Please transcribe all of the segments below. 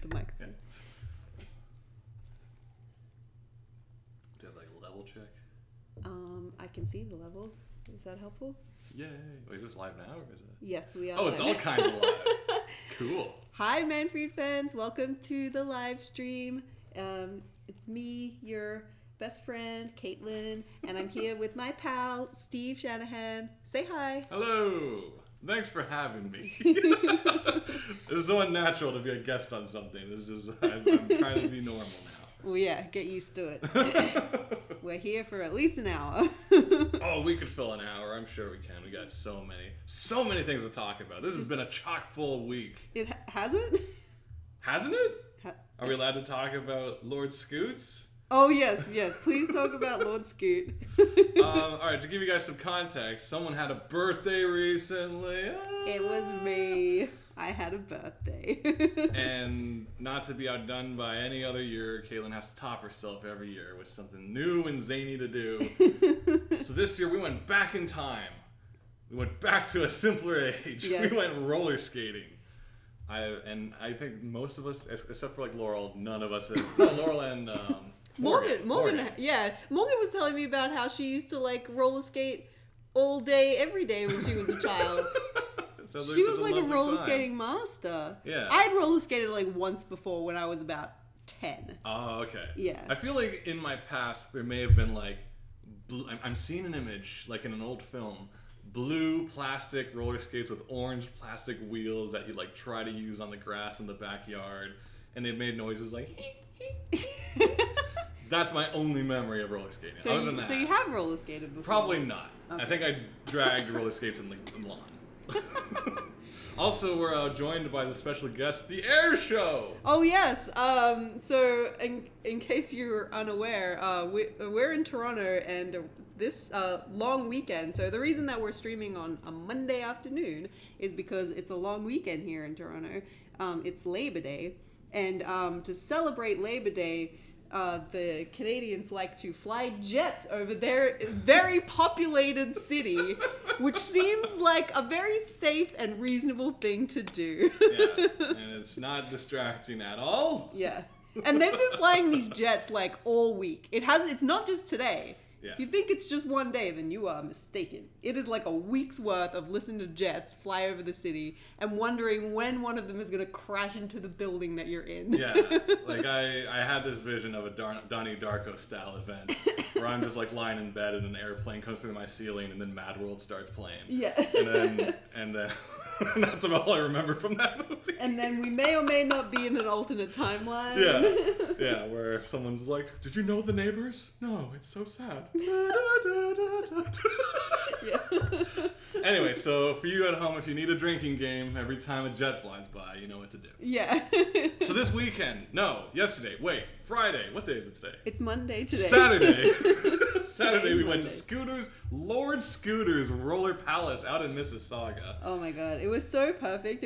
the microphone. Do you have like a level check? I can see the levels. Is that helpful? Yay. Wait, is this live now or is it? Yes, we are. Oh, it's all kinds of live. Cool. Hi, Manfried fans. Welcome to the live stream. It's me, your best friend, Caitlin, and I'm here with my pal, Steve Shanahan. Say hi. Hello. Thanks for having me. It's so unnatural to be a guest on something. I'm trying to be normal now. Well, yeah, get used to it. We're here for at least an hour. Oh, we could fill an hour. I'm sure we can. We got so many things to talk about. This has been a chock-full week. It hasn't? Hasn't it? Are we allowed to talk about Lord Scoots? Oh, yes. Please talk about Lord Scoot. All right, to give you guys some context, someone had a birthday recently. It was me. I had a birthday. And not to be outdone by any other year, Caitlin has to top herself every year with something new and zany to do. So this year we went back in time. We went back to a simpler age. Yes. We went roller skating. I think most of us, except for like Laurel, none of us have. No, Laurel and Morgan. Yeah. Morgan was telling me about how she used to like roller skate all day, every day when she was a child. She was like a roller skating master. Yeah. I had roller skated like once before when I was about 10. Oh, okay. Yeah. I feel like in my past there may have been like, I'm seeing an image like in an old film, blue plastic roller skates with orange plastic wheels that you like try to use on the grass in the backyard, and they made noises like. That's my only memory of roller skating. So Other than that, so you have roller skated before? Probably not. Okay. I think I dragged roller skates in the lawn. Also, we're joined by the special guest, The Air Show. Oh yes. So in case you're unaware, we're in Toronto, and this long weekend. So the reason that we're streaming on a Monday afternoon is because it's a long weekend here in Toronto. It's Labor Day, and to celebrate Labor Day, the Canadians like to fly jets over their very populated city, which seems like a very safe and reasonable thing to do. Yeah, and it's not distracting at all. Yeah. And they've been flying these jets like all week. It's not just today. Yeah. If you think it's just one day, then you are mistaken. It is like a week's worth of listening to jets fly over the city and wondering when one of them is going to crash into the building that you're in. Yeah, like I had this vision of a Donnie Darko style event where I'm just like lying in bed and an airplane comes through my ceiling and then Mad World starts playing. Yeah. And then that's about all I remember from that movie. And then we may or may not be in an alternate timeline. Yeah, where someone's like, "Did you know the neighbors? No, it's so sad." Yeah. Anyway, so for you at home, if you need a drinking game every time a jet flies by, you know what to do. Yeah. So this weekend, Friday, what day is it today? It's Monday today. Saturday we went to Scooters, Lord Scooters Roller Palace out in Mississauga. Oh my god, it was so perfect.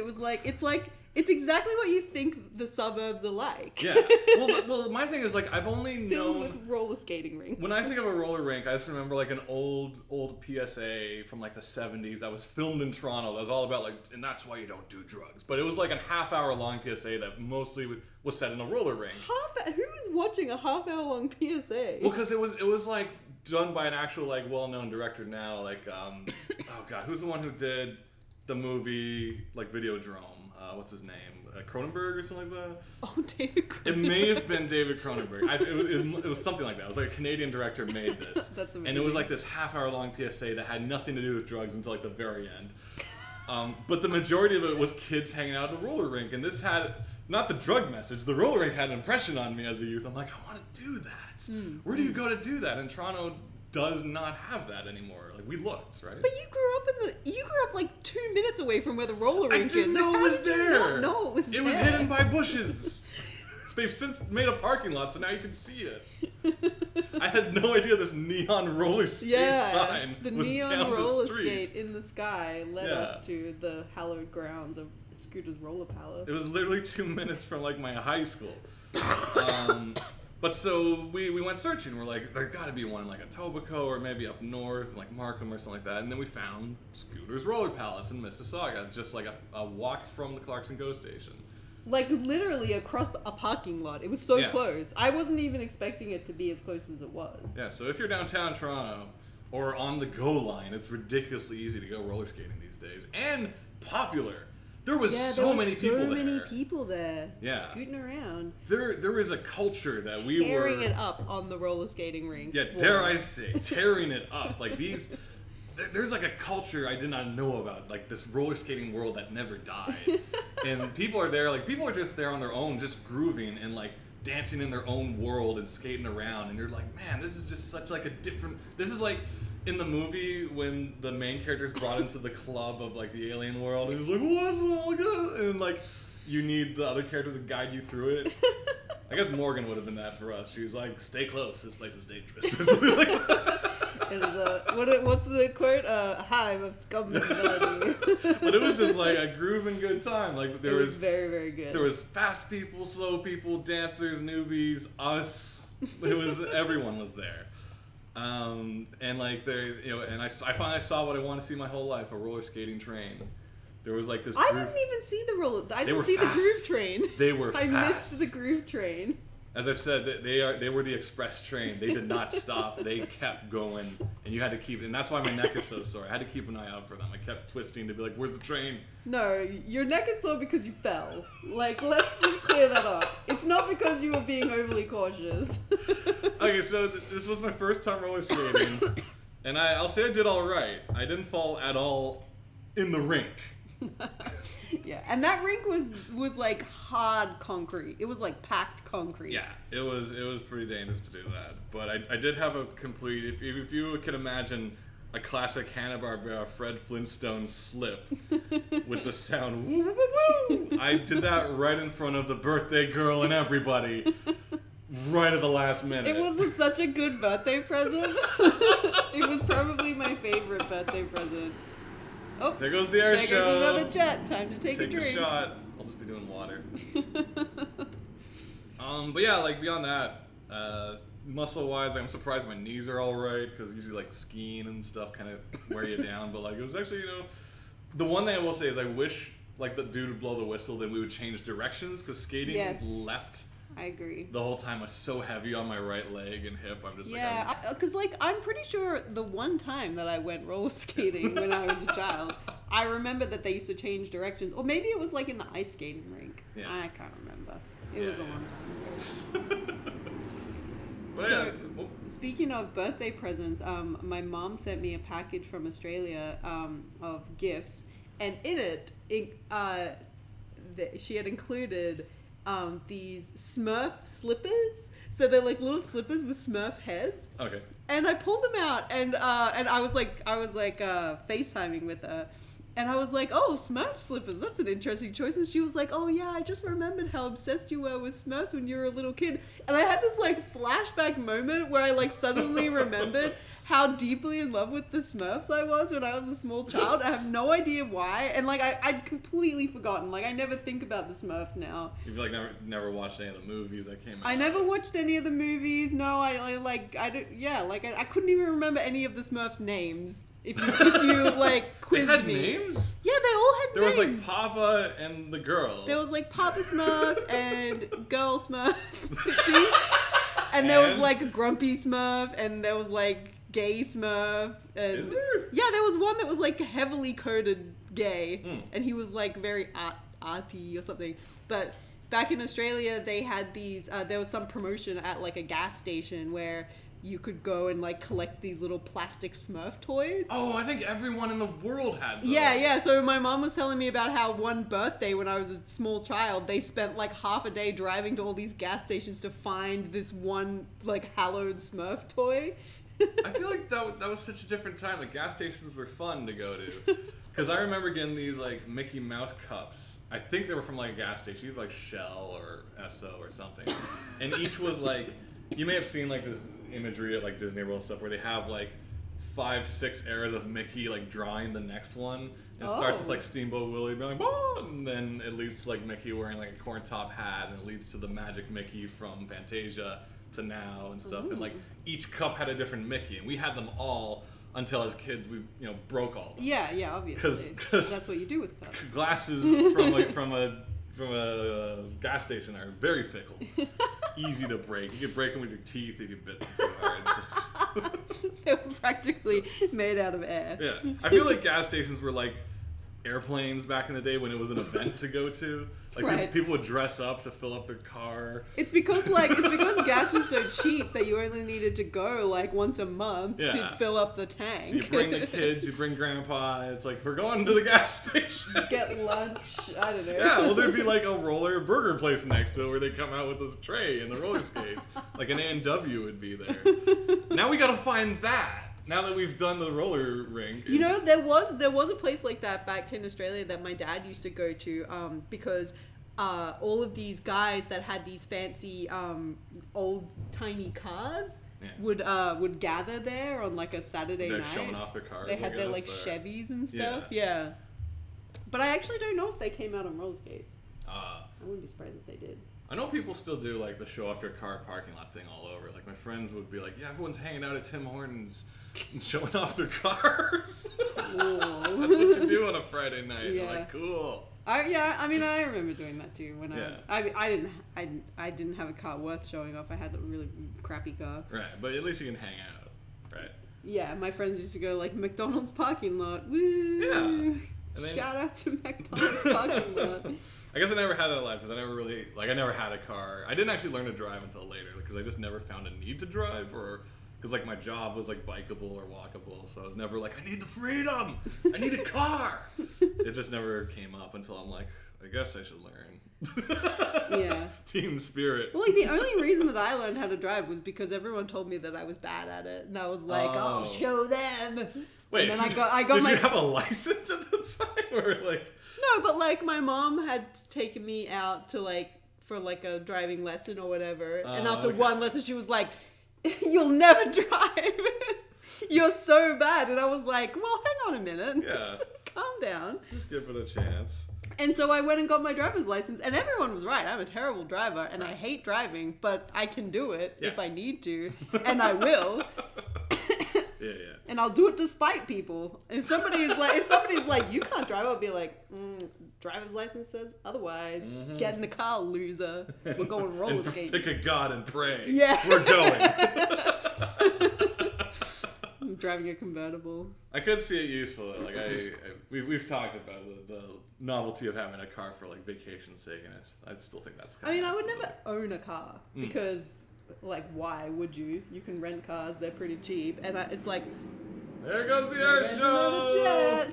It's exactly what you think the suburbs are like. Yeah. Well, my thing is like I've only filled known with roller skating rinks. When I think of a roller rink, I just remember like an old PSA from like the 70s that was filmed in Toronto. That was all about like, and that's why you don't do drugs. But it was like a half-hour long PSA that mostly was set in a roller rink. Who was watching a half-hour long PSA? Well, because it was like done by an actual like well-known director now. Like oh god, who's the one who did the movie like Videodrome? What's his name? Cronenberg or something like that? Oh, David Cronenberg. It may have been David Cronenberg. It was something like that. It was like a Canadian director made this. That's amazing. And it was like this half-hour long PSA that had nothing to do with drugs until like the very end. But the majority of it was kids hanging out at the roller rink. And this had, not the drug message, the roller rink had an impression on me as a youth. I'm like, I want to do that. Where do you go to do that? And Toronto does not have that anymore. Like, we looked, right? But you grew up like 2 minutes away from where the roller rink is. I didn't know it was there. No, it was there. It was hidden by bushes. They've since made a parking lot, so now you can see it. I had no idea this neon roller skate sign the was neon down roller the street. skate in the sky led us to the hallowed grounds of Scooter's Roller Palace. It was literally 2 minutes from like my high school. But so we went searching. We're like, there got to be one in like Etobicoke or maybe up north, like Markham or something like that. And then we found Scooter's Roller Palace in Mississauga, just like a walk from the Clarkson GO station. Like, literally across a parking lot. It was so Yeah. close. I wasn't even expecting it to be as close as it was. Yeah, so if you're downtown Toronto or on the GO line, it's ridiculously easy to go roller skating these days. And popular. There was so many people there. So many people there. Yeah. Scooting around. There is a culture that we Tearing it up on the roller skating rink. Yeah, dare I say, tearing it up. Like these... There's like a culture I did not know about, like this roller skating world that never died. And people are there, like people are just there on their own, just grooving and like dancing in their own world and skating around. And you're like, man, this is just such like a different, this is like in the movie when the main character's brought into the club of like the alien world and he's like, what's all good? And like you need the other character to guide you through it. I guess Morgan would have been that for us. She was like, stay close, this place is dangerous. It was what's the quote? A hive of scum and villainy. But it was just like a grooving good time. Like there was very, very good. There was fast people, slow people, dancers, newbies, us. It was everyone was there. And like there, and I finally saw what I wanted to see my whole life: a roller skating train. There was like this. I didn't even see the roller. I didn't see fast. The groove train. They were. I fast. missed the groove train. As I've said, they were the express train. They did not stop. They kept going, and you had to keep. And that's why my neck is so sore. I had to keep an eye out for them. I kept twisting to be like, "Where's the train?" No, your neck is sore because you fell. Like, let's just clear that up. It's not because you were being overly cautious. Okay, so this was my first time roller skating, and I'll say I did all right. I didn't fall at all in the rink. Yeah, and that rink was like hard concrete. It was like packed concrete. Yeah, it was pretty dangerous to do that. But I did have a complete. If you can imagine a classic Hanna-Barbera Fred Flintstone slip with the sound woo woo woo woo, I did that right in front of the birthday girl and everybody. Right at the last minute. It was such a good birthday present. It was probably my favorite birthday present. Oh, there goes the air show. There goes another jet. Time to take a drink. A shot. I'll just be doing water. But yeah, like beyond that, muscle-wise, I'm surprised my knees are all right because usually like skiing and stuff kind of wear you down. But like it was actually, the one thing I will say is I wish like the dude would blow the whistle, then we would change directions because skating left. I agree. The whole time was so heavy on my right leg and hip. I'm just because I'm pretty sure the one time that I went roller skating when I was a child, I remember that they used to change directions, or maybe it was like in the ice skating rink. Yeah. I can't remember. It was a long time ago. So, speaking of birthday presents, my mom sent me a package from Australia of gifts, and in it she had included these Smurf slippers. So they're like little slippers with Smurf heads. Okay. And I pulled them out, and I was like FaceTiming with her, and I was like, oh, Smurf slippers, that's an interesting choice. And she was like, oh yeah, I just remembered how obsessed you were with Smurfs when you were a little kid. And I had this like flashback moment where I like suddenly remembered how deeply in love with the Smurfs I was when I was a small child. I have no idea why, and like I'd completely forgotten. Like I never think about the Smurfs now. You've like never watched any of the movies that came out. I never watched any of the movies. No, I don't. Yeah, like I couldn't even remember any of the Smurfs' names. If you like quizzed they had me. Names? Yeah, they all had names. There was like Papa and the girl. There was like Papa Smurf and Girl Smurf. See? And there was like a Grumpy Smurf, and there was like Gay Smurf. And is there? Yeah, there was one that was like heavily coded gay, and he was like very arty or something. But back in Australia, they had these. There was some promotion at like a gas station where you could go and like collect these little plastic Smurf toys. Oh, I think everyone in the world had those. Yeah. So my mom was telling me about how one birthday when I was a small child, they spent like half a day driving to all these gas stations to find this one like hallowed Smurf toy. I feel like that was such a different time. Like gas stations were fun to go to. Because I remember getting these like Mickey Mouse cups. I think they were from like a gas station, either like Shell or Esso or something. And each was like, you may have seen like this imagery at like Disney World stuff where they have like 5-6 eras of Mickey like drawing the next one. And it starts with like Steamboat Willie being like, "Whoa!" And then it leads to like Mickey wearing like a corn top hat, and it leads to the Magic Mickey from Fantasia to now and stuff. Ooh. And like each cup had a different Mickey, and we had them all until as kids we broke all of them. Yeah, obviously. Because that's what you do with cups. Glasses from from a gas station are very fickle. Easy to break. You can break them with your teeth if you bit them too hard. They were practically made out of air. Yeah. I feel like gas stations were like airplanes back in the day when it was an event to go to. Like Right. people would dress up to fill up their car. It's because gas was so cheap that you only needed to go like once a month to fill up the tank. So you bring the kids, you bring grandpa. It's like, we're going to the gas station. Get lunch. I don't know. Yeah, well, there'd be like a roller burger place next to it where they come out with this tray and the roller skates. Like an A&W would be there. Now we gotta find that. Now that we've done the roller rink. You know, there was a place like that back in Australia that my dad used to go to because all of these guys that had these fancy old timey cars would gather there on like a Saturday They're night. showing off their cars. They had their like Chevys and stuff. Yeah. But I actually don't know if they came out on roller skates. I wouldn't be surprised if they did. I know people still do like the show off your car parking lot thing all over. Like my friends would be like, yeah, everyone's hanging out at Tim Hortons and showing off their cars. That's what you do on a Friday night. Yeah. Like, cool. I remember doing that too. When I didn't have a car worth showing off. I had a really crappy car. Right, but at least you can hang out, right? Yeah, my friends used to go like McDonald's parking lot. Woo! Yeah. Shout out to McDonald's parking lot. I guess I never had that life because I never had a car. I didn't actually learn to drive until later because I just never found a need to drive or because like my job was like bikeable or walkable, so I was never like, I need the freedom, I need a car. It just never came up until I'm like, I guess I should learn. Yeah. Teen spirit. Well, like the only reason that I learned how to drive was because everyone told me that I was bad at it, and I was like, I'll show them. Wait, and then I got did you have a license at the time, or like? No, but like my mom had taken me out to like for like a driving lesson or whatever, and after one lesson, she was like, "You'll never drive. You're so bad." And I was like, "Well, hang on a minute. Yeah. Calm down. Just give it a chance." And so I went and got my driver's license, and everyone was right. I'm a terrible driver, and I hate driving, but I can do it if I need to, and I will. Yeah. And I'll do it despite people. If somebody's like, you can't drive, I'll be like, driver's license says otherwise. Mm-hmm. Get in the car, loser. We're going roller skating. Pick a god and pray. Yeah. We're going. I'm driving a convertible. I could see it useful though. Like we've talked about the novelty of having a car for like vacation's sake, and I still think that's kind of I would never own a car because like, why would you? You can rent cars, they're pretty cheap, and it's like, there goes the air show.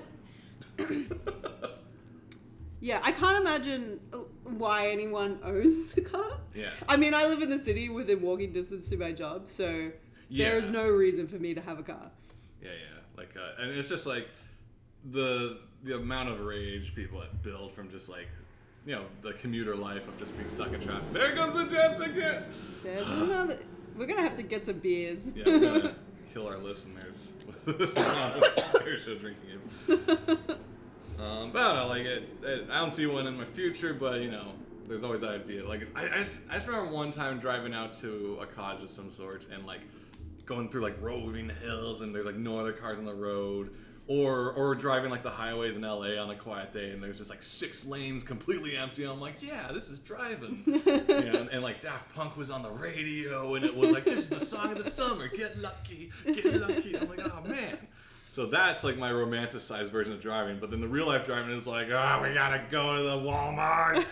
Yeah, I can't imagine why anyone owns a car. Yeah. I mean, I live in the city within walking distance to my job, so there is no reason for me to have a car. Yeah. Like, and it's just like the amount of rage people build from just like, you know, the commuter life of just being stuck in traffic. There goes the jet ticket. There's another. We're gonna have to get some beers. Yeah, we're gonna kill our listeners with this air show drinking games. But I don't know, like I don't see one in my future, but you know, there's always that idea. Like I just remember one time driving out to a cottage of some sort and like going through like roving hills and there's like no other cars on the road. Or driving like the highways in LA on a quiet day and there's just like 6 lanes completely empty and I'm like, yeah, this is driving. And like Daft Punk was on the radio and it was like, this is the song of the summer, get lucky, get lucky. I'm like, oh man. So that's like my romanticized version of driving, but then the real life driving is like, oh, we gotta go to the Walmart,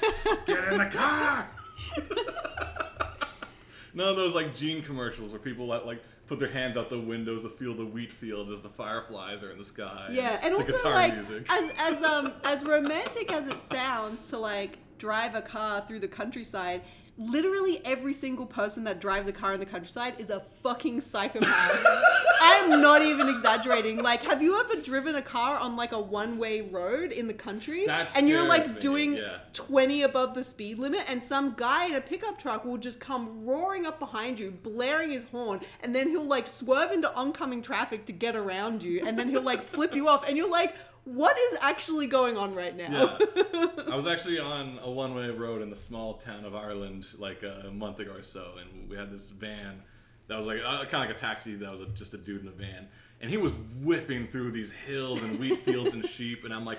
get in the car. None of those like Gene commercials where people like put their hands out the windows to feel the wheat fields as the fireflies are in the sky. Yeah, and also guitar like music. as romantic as it sounds to like drive a car through the countryside, literally every single person that drives a car in the countryside is a fucking psychopath. I am not even exaggerating. Like, have you ever driven a car on like a one-way road in the country? And you're like doing 20 above the speed limit and some guy in a pickup truck will just come roaring up behind you, blaring his horn, and then he'll like swerve into oncoming traffic to get around you, and then he'll like flip you off, and you're like, what is actually going on right now? Yeah. I was actually on a one-way road in the small town of Ireland like a month ago or so, and we had this van that was like kind of like a taxi that was just a dude in the van, and he was whipping through these hills and wheat fields and sheep, and I'm like,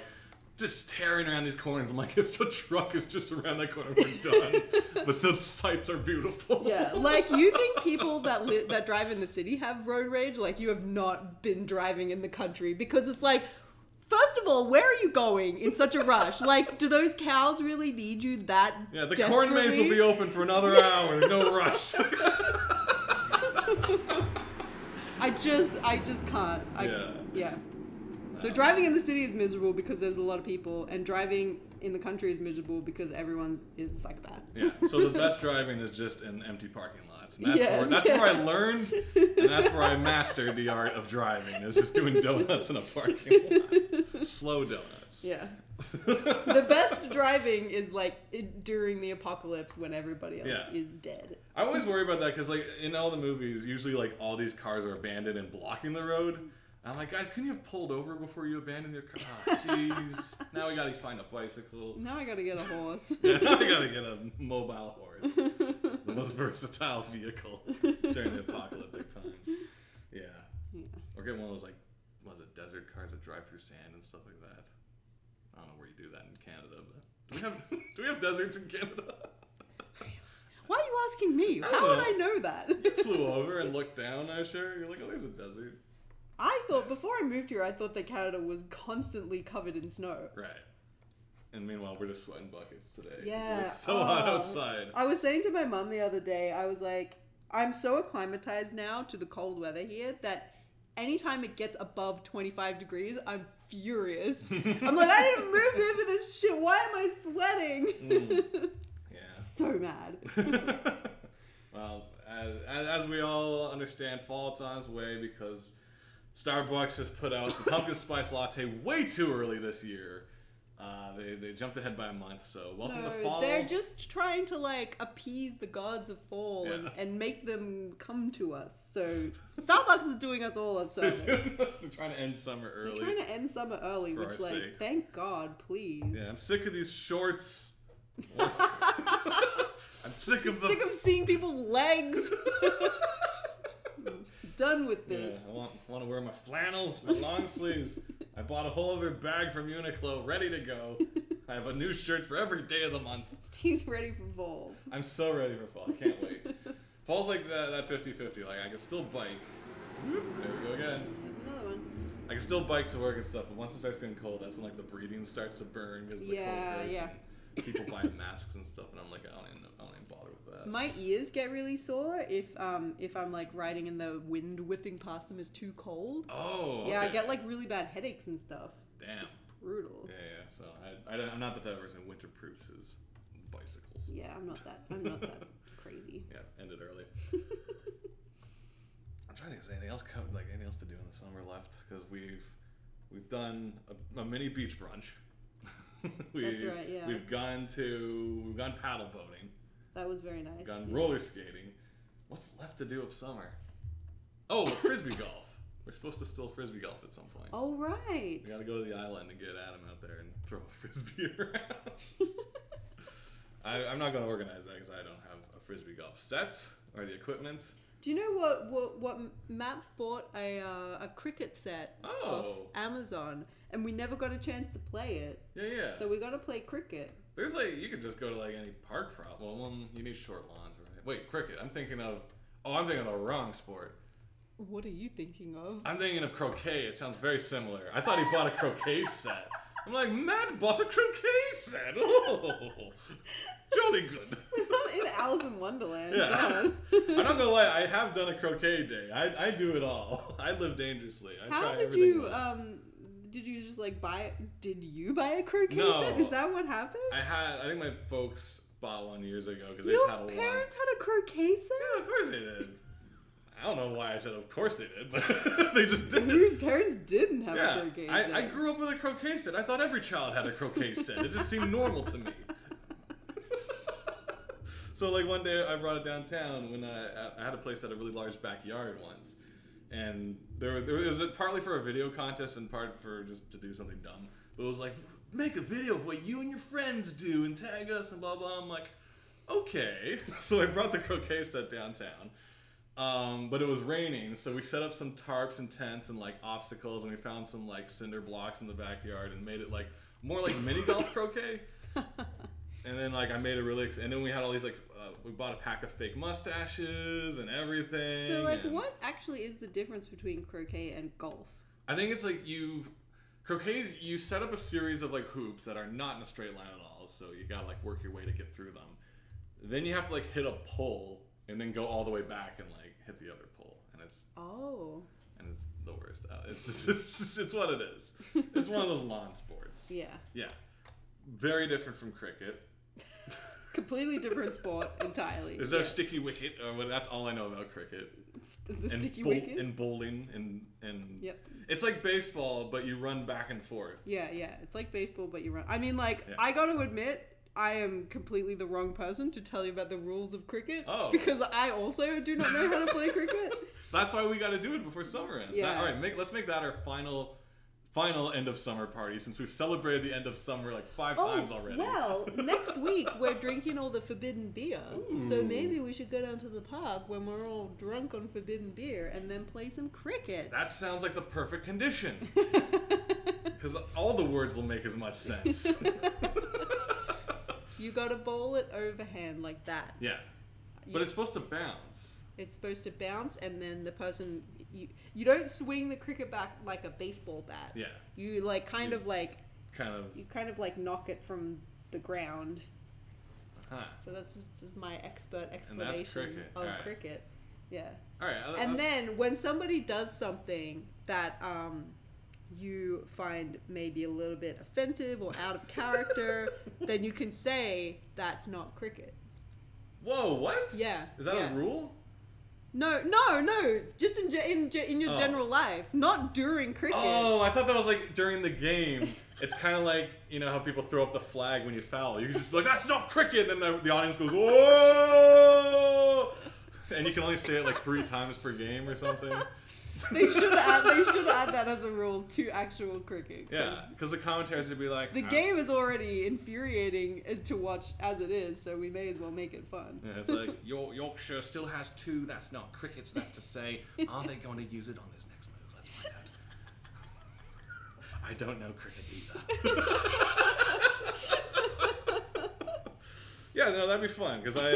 just tearing around these corners. I'm like, if the truck is just around that corner, we're done. But the sights are beautiful. Yeah, like, you think people that drive in the city have road rage? Like, you have not been driving in the country, because it's like, first of all, where are you going in such a rush? Like, do those cows really need you that Yeah, the desperately? corn maze will be open for another hour. There's no rush. I just can't. Yeah. So driving in the city is miserable because there's a lot of people, and driving in the country is miserable because everyone is a psychopath. Yeah, so the best driving is just in empty parking lots. And that's where I learned, and that's where I mastered the art of driving, is just doing donuts in a parking lot. Slow donuts. Yeah. The best driving is like during the apocalypse when everybody else is dead. I always worry about that because, like, in all the movies, usually, like, all these cars are abandoned and blocking the road. I'm like, guys, couldn't you have pulled over before you abandoned your car? Oh, jeez. Now we gotta find a bicycle. Now I gotta get a horse. Yeah, now we gotta get a mobile horse. The most versatile vehicle during the apocalyptic times. Yeah. Or get one of those, like, what is it, desert cars that drive through sand and stuff like that. I don't know where you do that in Canada, but do we have deserts in Canada? Why are you asking me? How would I know that? You flew over and looked down, I'm sure. You're like, oh, there's a desert. I thought, before I moved here, I thought that Canada was constantly covered in snow. Right. And meanwhile, we're just sweating buckets today. Yeah. It's so hot outside. I was saying to my mum the other day, I was like, I'm so acclimatized now to the cold weather here that anytime it gets above 25 degrees, I'm furious. I'm like, I didn't move here for this shit. Why am I sweating? Yeah. So mad. Well, as we all understand, fall's on its way because Starbucks has put out the pumpkin spice latte way too early this year. They jumped ahead by a month, so welcome to fall. They're just trying to, like, appease the gods of fall and make them come to us. So Starbucks is doing us all a service. They're trying to end summer early. They're trying to end summer early, which, like, sakes. thank God, please. Yeah, I'm sick of these shorts. I'm sick of seeing people's legs. Done with this. Yeah, I want to wear my flannels, my long sleeves. I bought a whole other bag from Uniqlo, ready to go. I have a new shirt for every day of the month. Steve's ready for fall. I'm so ready for fall. I can't wait. Fall's like that 50-50. Like, I can still bike. Whoop, there we go again. There's another one. I can still bike to work and stuff, but once it starts getting cold, that's when, like, the breathing starts to burn because the cold hurts. Yeah. People buying masks and stuff, and I'm like, I don't even bother with that. My ears get really sore if I'm, like, riding and the wind whipping past them is too cold. Oh, okay. Yeah, I get, like, really bad headaches and stuff. Damn. It's brutal. Yeah. So I'm not the type of person who winterproofs his bicycles. Yeah, I'm not that crazy. Yeah, ended early. I'm trying to think if there's anything else to do in the summer left, because we've done a mini beach brunch. That's right. Yeah. We've gone paddle boating. That was very nice. We've gone roller skating. What's left to do of summer? Oh, frisbee golf. We're supposed to still frisbee golf at some point. Oh, right. We gotta go to the island and get Adam out there and throw a frisbee around. I'm not gonna organize that because I don't have a frisbee golf set or the equipment. Do you know what Matt bought a cricket set off Amazon, and we never got a chance to play it. Yeah. So we got to play cricket. There's you could just go to any park prop. Well, you need short lawns, right? Wait, cricket. I'm thinking of the wrong sport. What are you thinking of? I'm thinking of croquet. It sounds very similar. I thought he bought a croquet set. I'm like, Matt bought a croquet set. Oh, jolly good. We're not in Alice in Wonderland. Yeah. I'm not gonna lie. I have done a croquet day. I do it all. I live dangerously. How did you did you just buy? Did you buy a croquet set? Is that what happened? I think my folks bought one years ago because they just had a Your parents had a croquet set? Yeah, of course they did. I don't know why I said of course they did, but they just did. Whose parents didn't have a croquet set? I grew up with a croquet set. I thought every child had a croquet set. It just seemed normal to me. So one day I brought it downtown when I had a place that had a really large backyard once. And there was partly for a video contest and part for just to do something dumb. But it was make a video of what you and your friends do and tag us and blah, blah. I'm like, okay. So I brought the croquet set downtown. But it was raining, so we set up some tarps and tents and obstacles, and we found some cinder blocks in the backyard and made it more like mini golf croquet. And then like I made a really, and then we had all these like we bought a pack of fake mustaches and everything. So like, what actually is the difference between croquet and golf? I think it's like croquet's you set up a series of like hoops that are not in a straight line at all, so you gotta like work your way to get through them. Then you have to like hit a pole and then go all the way back and like hit the other pole, and it's the worst. It's just it's what it is. It's one of those lawn sports. Yeah, very different from cricket. Completely different sport entirely. There's no sticky wicket, or that's all I know about cricket. The sticky wicket? And bowling and Yep. It's like baseball, but you run back and forth. Yeah. It's like baseball, but you run. I mean, like, I gotta admit, I am completely the wrong person to tell you about the rules of cricket. Oh. Because I also do not know how to play cricket. That's why we gotta do it before summer ends. Yeah. All right, let's make that our final end of summer party, since we've celebrated the end of summer like 5 times already. Well, next week we're drinking all the forbidden beer. Ooh. So maybe we should go down to the park when we're all drunk on forbidden beer and then play some cricket. That sounds like the perfect condition. Because all the words will make as much sense. You gotta bowl it overhand like that. Yeah. But it's supposed to bounce. It's supposed to bounce, and then the person you don't swing the cricket bat like a baseball bat. Yeah. You like kind of like knock it from the ground. Uh-huh. So this is my expert explanation of cricket. Yeah. All right. And then when somebody does something that you find maybe a little bit offensive or out of character, then you can say that's not cricket. Whoa! What? Yeah. Is that a rule? No. Just in your general life, not during cricket. Oh, I thought that was like during the game. It's kind of like, you know how people throw up the flag when you foul. You can just be like, "That's not cricket," and then the audience goes, "Whoa!" And you can only say it like 3 times per game or something. They should add that as a rule to actual cricket. Yeah, because the commentators would be like, the game is already infuriating to watch as it is, so we may as well make it fun. Yeah, it's like Yorkshire still has 2. That's not cricket's left to say. Are they going to use it on this next move? Let's find out. I don't know cricket either. Yeah, no, that'd be fun because I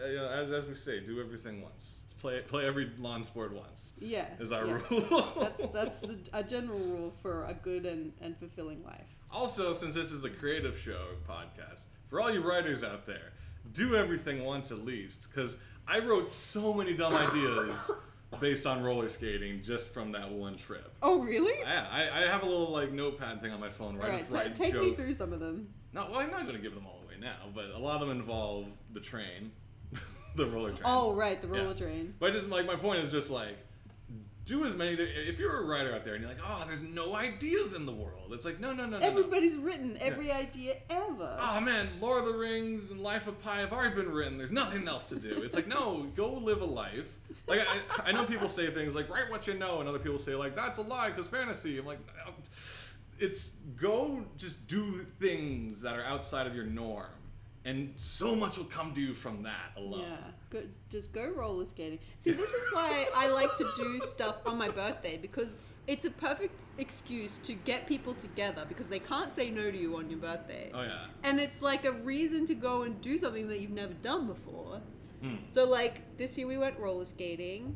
you know, as we say, do everything once. Play every lawn sport once. Yeah, is our rule. that's a general rule for a good and fulfilling life. Also, since this is a creative show podcast, for all you writers out there, do everything once at least, because I wrote so many dumb ideas based on roller skating just from that one trip. Oh, really? Yeah, I have a little like notepad thing on my phone where I just write take jokes. me through some of them. No, well, I'm not going to give them all away now, but a lot of them involve the train. The roller train. Oh, right, the roller train. But just like my point is just like, do as many. If you're a writer out there and you're like, oh, there's no ideas in the world, it's like, no. Everybody's written every idea ever. Oh man, Lord of the Rings and Life of Pi have already been written. There's nothing else to do. It's like, no, go live a life. Like I know people say things like write what you know, and other people say like that's a lie because fantasy. I'm like, it's go just do things that are outside of your norm. And so much will come to you from that alone. Yeah, just go roller skating. See, this is why I like to do stuff on my birthday, because it's a perfect excuse to get people together, because they can't say no to you on your birthday. Oh, yeah. And it's like a reason to go and do something that you've never done before. So, like, this year we went roller skating.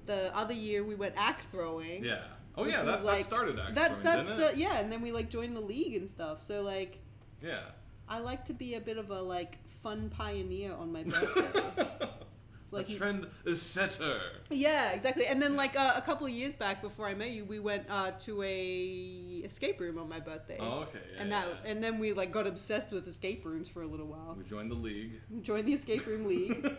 The other year we went axe throwing. Yeah. Oh, yeah, that started axe throwing, didn't it? Yeah, and then we, like, joined the league and stuff. So, like... Yeah. I like to be a bit of a like fun pioneer on my birthday. Like a trend is setter. Yeah, exactly. And then like a couple of years back, before I met you, we went to a escape room on my birthday. Oh, okay. Yeah, and then we like got obsessed with escape rooms for a little while. We joined the league. Joined the escape room league.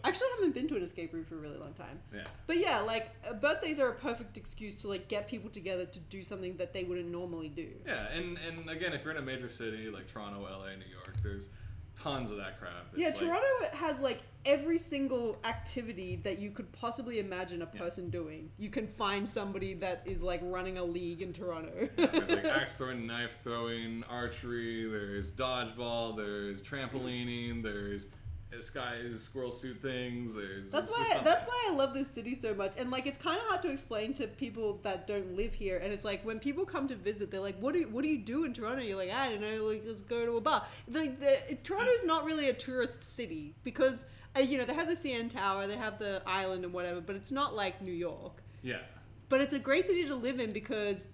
Actually, I haven't been to an escape room for a really long time. Yeah. But yeah, like birthdays are a perfect excuse to like get people together to do something that they wouldn't normally do. Yeah, and again, if you're in a major city like Toronto, LA, New York, there's tons of that crap. It's Toronto has like every single activity that you could possibly imagine a person doing. You can find somebody that is like running a league in Toronto. There's like axe throwing, knife throwing, archery, there's dodgeball, there's trampolining, there's skies, squirrel suit things. That's why I love this city so much. And like, it's kind of hard to explain to people that don't live here. And it's like, when people come to visit, they're like, what do you do in Toronto? You're like, I don't know, like, let's go to a bar. Toronto's not really a tourist city because you know, they have the CN Tower, they have the island and whatever, but it's not like New York. Yeah. But it's a great city to live in because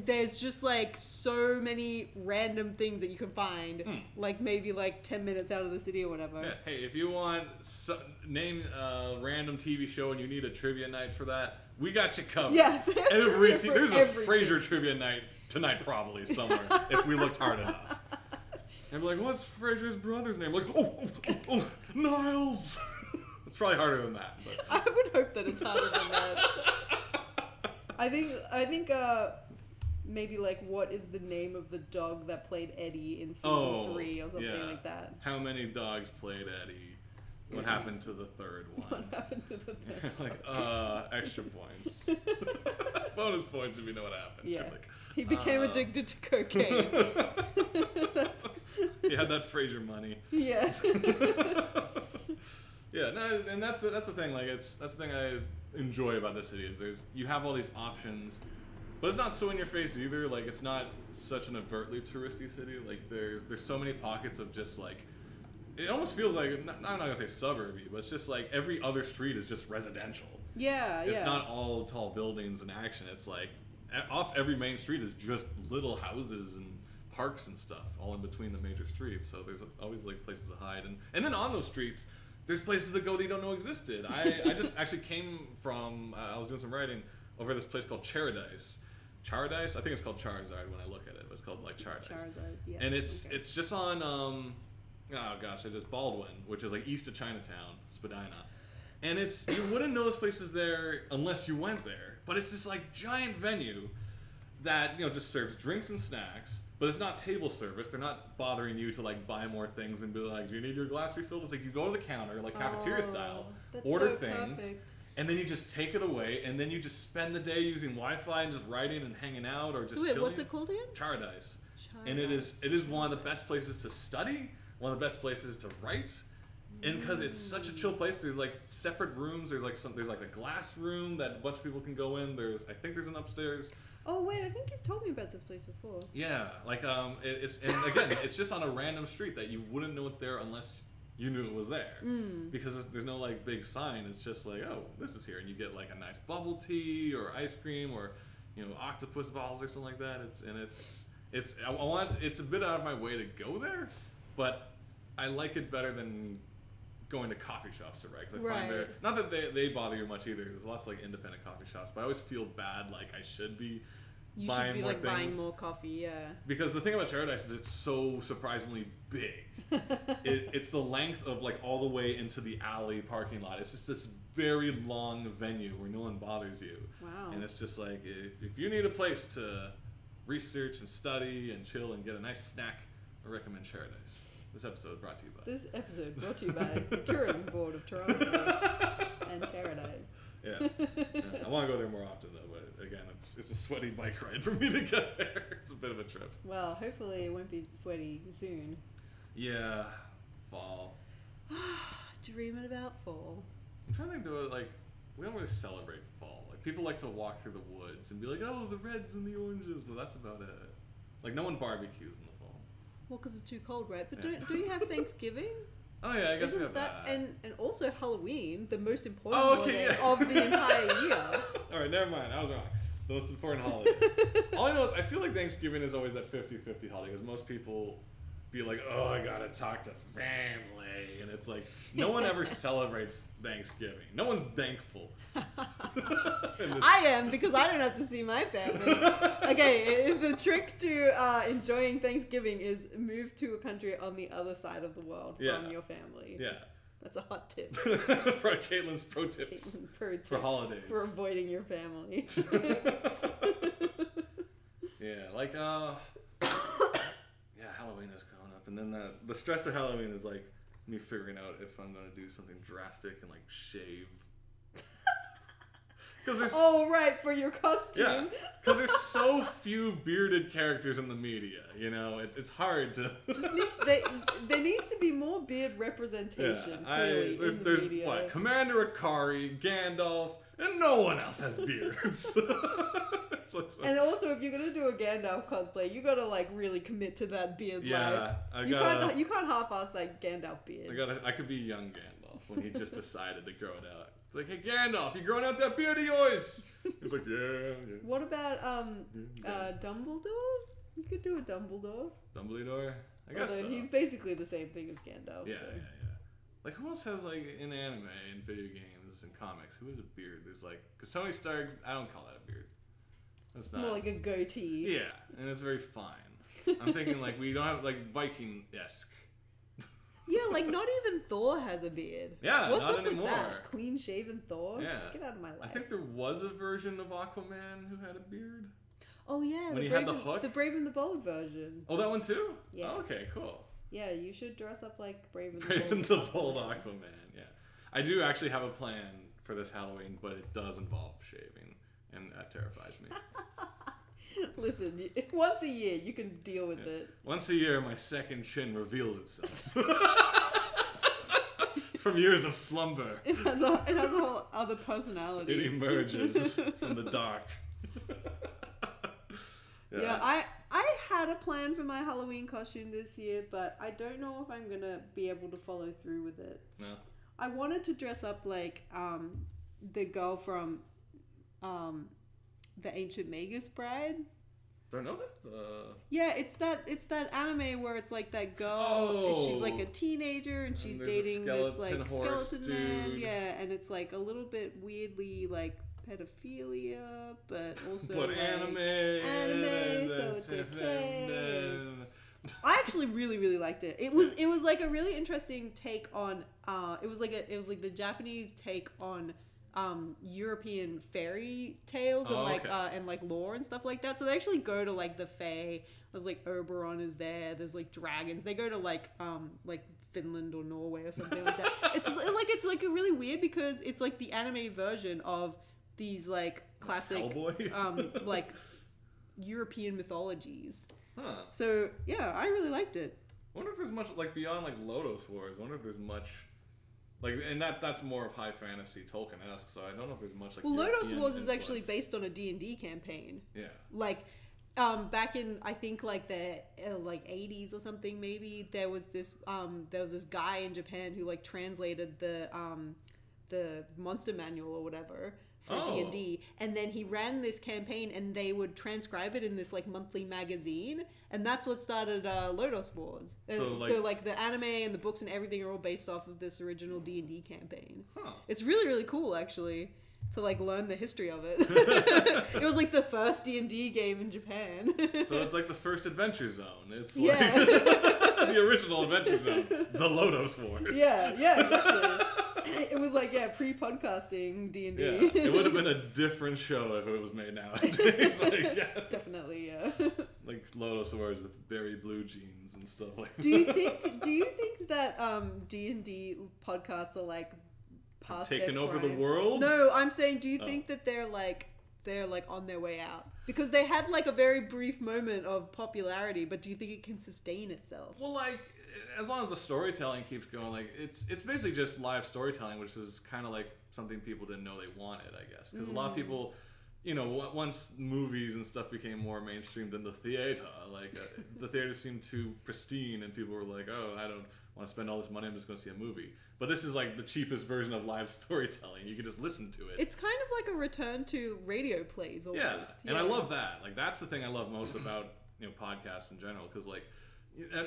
there's just like so many random things that you can find, like maybe like 10 minutes out of the city or whatever. Yeah. Hey, if you want name a random TV show and you need a trivia night for that, we got you covered. Yeah, there's a Frasier trivia night tonight probably somewhere if we looked hard enough. And be like, what's Frasier's brother's name? Like, oh, Niles. It's probably harder than that. But. I would hope that it's harder than that. I think. Maybe like, what is the name of the dog that played Eddie in season 3 or something like that? How many dogs played Eddie? What happened to the third one? What happened to the third one? Like, extra points. Bonus points if you know what happened. Yeah. Like, he became addicted to cocaine. He had that Frasier money. Yeah. Yeah, no, and that's the thing. Like, that's the thing I enjoy about this city is you have all these options. But it's not so in your face either. Like, it's not such an overtly touristy city. Like, there's so many pockets of just like, it almost feels like, I'm not gonna say suburby, but it's just like every other street is just residential. Yeah, It's not all tall buildings and action. It's like off every main street is just little houses and parks and stuff all in between the major streets. So there's always like places to hide, and then on those streets there's places to go that you don't know existed. I just actually came from I was doing some writing over this place called Charadise. Charadise? I think it's called Charizard when I look at it. But it's called like Charadise. Charizard, yeah. And it's just on oh gosh, it is Baldwin, which is like east of Chinatown, Spadina. And you wouldn't know this place is there unless you went there. But it's this like giant venue that, you know, just serves drinks and snacks, but it's not table service. They're not bothering you to like buy more things and be like, do you need your glass refilled? It's like you go to the counter, like cafeteria style, order so things. Perfect. And then you just take it away, and then you just spend the day using Wi-Fi and just writing and hanging out or just chilling. What's it called again? Charadise. And it is one of the best places to study, one of the best places to write. And because it's such a chill place, there's like separate rooms. There's like a glass room that a bunch of people can go in. I think there's an upstairs. Oh wait, I think you've told me about this place before. Yeah, like and again, it's just on a random street that you wouldn't know it's there unless you knew it was there, because there's no like big sign. It's just like, oh, this is here, and you get like a nice bubble tea or ice cream or, you know, octopus balls or something like that. It's a bit out of my way to go there, but I like it better than going to coffee shops to write, because I find not that they bother you much either. There's lots of like independent coffee shops, but I always feel bad, like I should be. You should be like buying more coffee, yeah. Because the thing about Charadise is it's so surprisingly big. It's the length of like all the way into the alley parking lot. It's just this very long venue where no one bothers you. Wow. And it's just like, if you need a place to research and study and chill and get a nice snack, I recommend Charadise. This episode brought to you by the Tourism Board of Toronto and Charadise. Yeah. I want to go there more often though, but again, it's a sweaty bike ride for me to get there. It's a bit of a trip. Well, hopefully it won't be sweaty soon. Yeah, fall. Dreaming about fall. I'm trying to think, though, like, we don't really celebrate fall. Like, people like to walk through the woods and be like, oh, the reds and the oranges, but that's about it. Like, no one barbecues in the fall. Well, because it's too cold, right? But do you have Thanksgiving? Oh yeah, I guess we have that. And also Halloween, the most important holiday of the entire year. Alright, never mind. I was wrong. The most important holiday. All I know is I feel like Thanksgiving is always that 50-50 holiday, because most people be like, oh, I gotta talk to family. And it's like, no one ever celebrates Thanksgiving. No one's thankful. I am, because I don't have to see my family. Okay, the trick to enjoying Thanksgiving is move to a country on the other side of the world from your family. Yeah. That's a hot tip. For Caitlin's pro tips. For holidays. For avoiding your family. Yeah, like, Halloween is coming up. And then the stress of Halloween is like me figuring out if I'm going to do something drastic and like shave. there's Oh, right, for your costume. yeah, because there's so few bearded characters in the media. You know, it's hard to. There needs to be more beard representation. Clearly, there's in the media. what, Commander Akari, Gandalf, and no one else has beards. And also, if you're gonna do a Gandalf cosplay, you gotta like really commit to that beard life. You can't half-ass that Gandalf beard. I could be young Gandalf when he just decided to grow it out. It's like, hey Gandalf, you growing out that beard of yours? He's like, yeah. What about Dumbledore? You could do a Dumbledore. Dumbledore? I guess so. He's basically the same thing as Gandalf. Yeah, so. yeah. Like, who else has, like, in anime, in video games, in comics, who has a beard? There's, like, because Tony Stark, I don't call that a beard. That's not. More like a goatee. Yeah, and it's very fine. I'm thinking, like, we don't have, like, Viking-esque. Yeah, like, not even Thor has a beard. Yeah, What's not up anymore. with that? Clean-shaven Thor? Yeah. Get out of my life. I think there was a version of Aquaman who had a beard. Oh, yeah. When he had the hook? The Brave and the Bold version. Oh, that one too? Yeah. Oh, okay, cool. Yeah, you should dress up like Brave and the Brave Bold. and the Bold Aquaman, yeah. I do actually have a plan for this Halloween, but it does involve shaving, and that terrifies me. Listen, once a year you can deal with it. Once a year, my second chin reveals itself. From years of slumber. It has a whole other personality. It emerges from the dark. Yeah, I had a plan for my Halloween costume this year, but I don't know if I'm gonna be able to follow through with it. No. I wanted to dress up like the girl from the Ancient Magus Bride. Don't know that? Yeah, it's that anime where it's like that girl. Oh. She's like a teenager and she's there's a dating this like horse skeleton man. dude. Yeah, and it's like a little bit weirdly like pedophilia, but also But like, anime, so it's okay. I actually really liked it. It was like a really interesting take on it was like the Japanese take on European fairy tales and like lore and stuff like that. So they actually go to like the Fae. There's like Oberon is there. There's like dragons. They go to like Finland or Norway or something like that. It's like a really weird because it's like the anime version of these like classic Hellboy? like European mythologies. Huh. So yeah, I really liked it. I wonder if there's much like beyond like Lodos Wars. I wonder if there's much like, and that's more of high fantasy Tolkien-esque. So I don't know if there's much like. Well, Lodos European Wars is actually influence. based on a D&D campaign. Yeah. Like, back in I think like the like 80s or something maybe there was this guy in Japan who like translated the monster manual or whatever for D&D, and then he ran this campaign and they would transcribe it in this like monthly magazine, and that's what started Lodos Wars. So like the anime and the books and everything are all based off of this original D&D campaign. Huh. It's really cool actually to like learn the history of it. It was like the first D&D game in Japan. So it's like the first Adventure Zone. It's Yeah. like the original Adventure Zone, the Lodos Wars. Yeah, exactly. It was like, pre-podcasting D&D. Yeah, it would have been a different show if it was made nowadays. Like, yeah, Definitely, yeah. like Lodos Wars with berry blue jeans and stuff like that. Do you think that D&D podcasts are like past Taken their over prime? the world? No, I'm saying, do you think that they're like on their way out? Because they had like a very brief moment of popularity, but do you think it can sustain itself? Well, like, as long as the storytelling keeps going, like, it's basically just live storytelling, which is kind of like something people didn't know they wanted, I guess. Because a lot of people, you know, once movies and stuff became more mainstream than the theater, like, the theater seemed too pristine, and people were like, oh, I don't want to spend all this money, I'm just going to see a movie. But this is like the cheapest version of live storytelling. You can just listen to it. It's kind of like a return to radio plays almost. Yeah, and I love that. Like, that's the thing I love most about, you know, podcasts in general, because, like,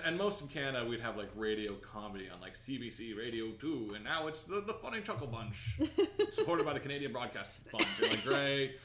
and most in Canada, we'd have like radio comedy on like CBC Radio 2, and now it's the Funny Chuckle Bunch, supported by the Canadian Broadcast Fund. You're like, great.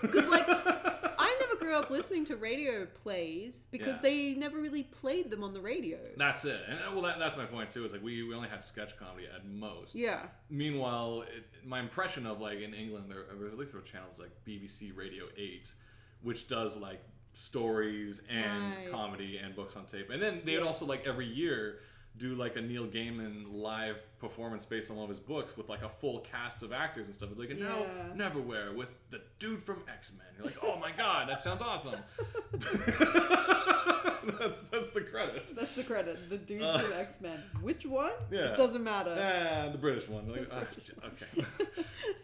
Because like, I never grew up listening to radio plays because they never really played them on the radio. That's it. And well, that's my point too. Is like we only had sketch comedy at most. Yeah. Meanwhile, my impression of like in England, there's at least channels like BBC Radio 8, which does like stories and comedy and books on tape, and then they would also like every year do like a Neil Gaiman live performance based on one of his books with like a full cast of actors and stuff. It's like, and now Neverwhere with the dude from X-Men. You're like, oh my god, that sounds awesome. That's the credits. That's the credit. The dude from X-Men. Which one? Yeah. It doesn't matter. The British one. Like, okay.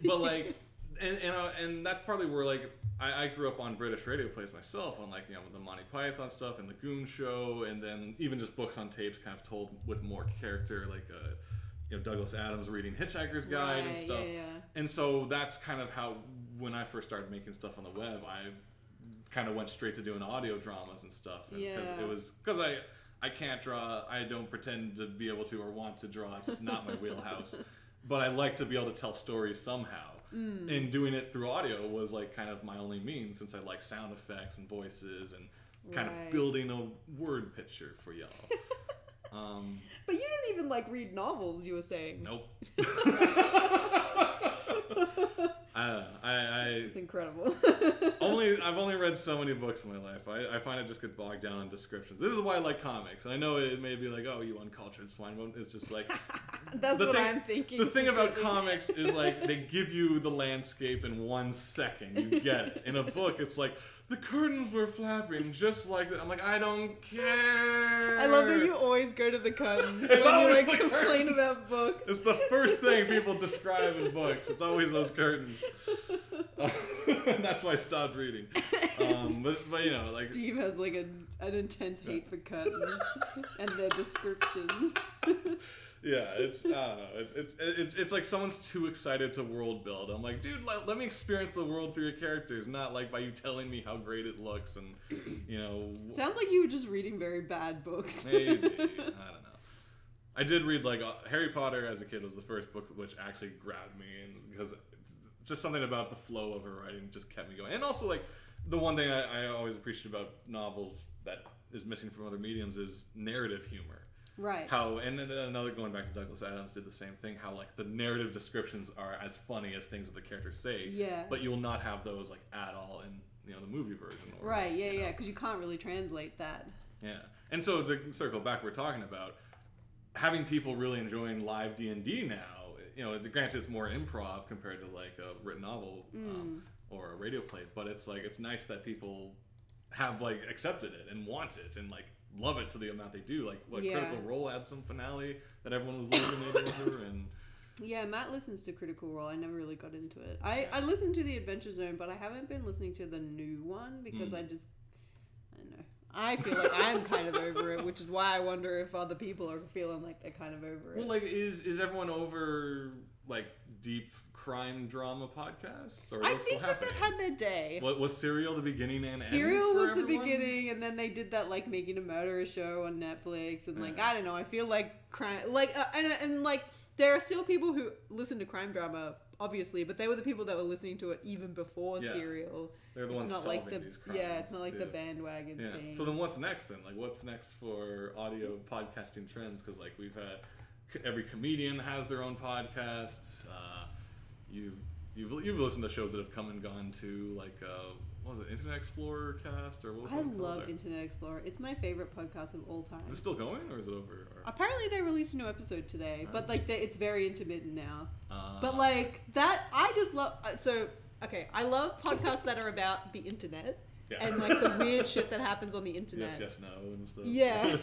But like, and that's probably where like I grew up on British radio plays myself, on like, you know, the Monty Python stuff and the Goon Show, and then even just books on tapes kind of told with more character, like you know, Douglas Adams reading Hitchhiker's Guide and stuff. Yeah. And so that's kind of how, when I first started making stuff on the web, I kind of went straight to doing audio dramas and stuff. Because I can't draw. I don't pretend to be able to or want to draw. It's just not my wheelhouse. But I like to be able to tell stories somehow. And doing it through audio was like kind of my only means, since I like sound effects and voices and kind of building a word picture for y'all. But you don't even like read novels, you were saying. Nope. It's incredible. I've only read so many books in my life. I find I just get bogged down in descriptions. This is why I like comics. And I know it may be like, oh, you uncultured swine, but it's just like that's what I'm thinking. The thing about comics is like they give you the landscape in 1 second. You get it. In a book, it's like the curtains were flapping just like that. I'm like, I don't care. I love that you always go to the curtains it's when always you like the complain curtains. about books. It's the first thing people describe in books. It's always those curtains. That's why I stopped reading. But you know, like Steve has like an intense hate for curtains and their descriptions. Yeah, it's I don't know. It's like someone's too excited to world build. I'm like, dude, let me experience the world through your characters, not like by you telling me how great it looks and, you know. Sounds like you were just reading very bad books. Maybe. I don't know. I did read like Harry Potter as a kid was the first book which actually grabbed me, and because just something about the flow of her writing just kept me going. And also like the one thing I always appreciate about novels that is missing from other mediums is narrative humor. Right. How, and then another, going back to Douglas Adams, did the same thing. How like the narrative descriptions are as funny as things that the characters say. Yeah. But you will not have those like at all in, you know, the movie version. Or, right. Yeah. Yeah. Because you can't really translate that. Yeah. And so to circle back, we're talking about having people really enjoying live D&D now. You know, granted it's more improv compared to like a written novel or a radio play, but it's like it's nice that people have like accepted it and want it and like love it to the amount they do. Like what Critical Role had some finale that everyone was losing over, and yeah, Matt listens to Critical Role. I never really got into it. I listened to the Adventure Zone, but I haven't been listening to the new one because I don't know. I feel like I'm kind of over it, which is why I wonder if other people are feeling like they're kind of over it. Well, like, is everyone over like deep crime drama podcasts? Or I think that they've had their day. What was Serial the beginning and Serial end for was everyone? The beginning, and then they did that like Making a Murderer show on Netflix, and like I don't know. I feel like crime, like and like there are still people who listen to crime drama, obviously, but they were the people that were listening to it even before Serial. They're the ones solving these crimes. Yeah, it's not like the bandwagon thing. So then what's next then? Like what's next for audio podcasting trends? Because like we've had, every comedian has their own podcast. You've listened to shows that have come and gone to like what was it, Internet Explorer cast or what was it? I love Internet Explorer. It's my favorite podcast of all time. Is it still going or is it over? Or? Apparently they released a new episode today, but like it's very intermittent now. But like that, I just love. I love podcasts that are about the internet. Yeah. And like the weird shit that happens on the internet. Yes, no, and stuff. Yeah.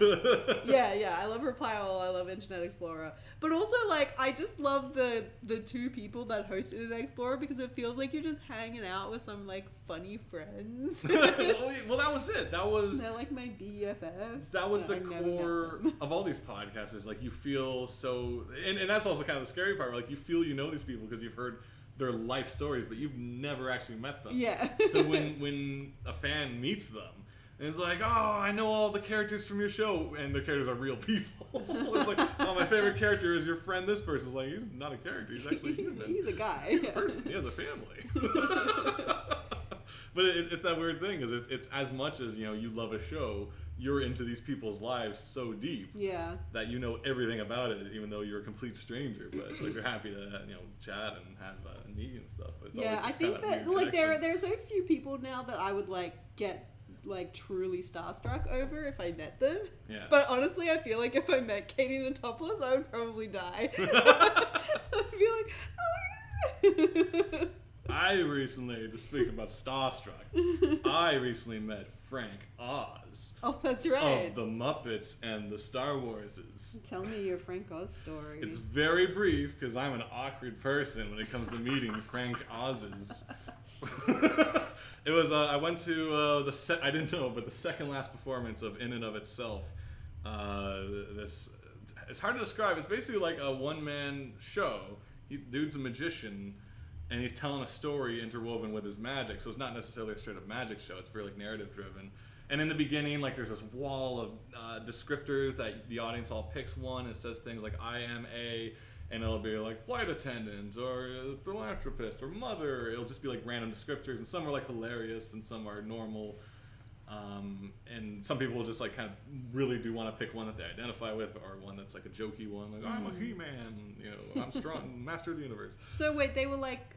yeah. I love Reply All. I love Internet Explorer. But also, like, I just love the two people that host Internet Explorer because it feels like you're just hanging out with some, like, funny friends. well, that was it. They're like my BFFs. That was the core of all these podcasts is, like, you feel so... And that's also kind of the scary part. Like, you feel you know these people because you've heard their life stories, but you've never actually met them. Yeah. So when a fan meets them, and it's like, oh, I know all the characters from your show, and the characters are real people. It's like, oh, my favorite character is your friend this person. It's like, he's not a character, he's actually human. He's a guy. He's a person, he has a family. But it's that weird thing, because it's as much as, you know, you love a show, you're into these people's lives so deep that you know everything about it, even though you're a complete stranger. But it's like you're happy to, you know, chat and have a knee and stuff. But it's always just I think that like there are so few people now that I would like get like truly starstruck over if I met them. Yeah. But honestly, I feel like if I met Katie Notopoulos, I would probably die. I'd be like, oh. I recently, to speak about starstruck, I recently met Frank Oz. Oh, that's right. Of the Muppets and the Star Warses. Tell me your Frank Oz story. It's very brief because I'm an awkward person when it comes to meeting Frank Oz's. It was I went to I didn't know, but the second last performance of In and of Itself. This it's hard to describe. It's basically like a one-man show. Dude's a magician, and he's telling a story interwoven with his magic. So it's not necessarily a straight-up magic show. It's very like narrative-driven. And in the beginning, like there's this wall of descriptors that the audience all picks one. It says things like "I am a." And it'll be like flight attendant or philanthropist or mother. It'll just be like random descriptors, and some are like hilarious and some are normal. And some people just like kind of really do want to pick one that they identify with, or one that's like a jokey one, like I'm a He-Man, you know, I'm strong, master of the universe. So wait, they were like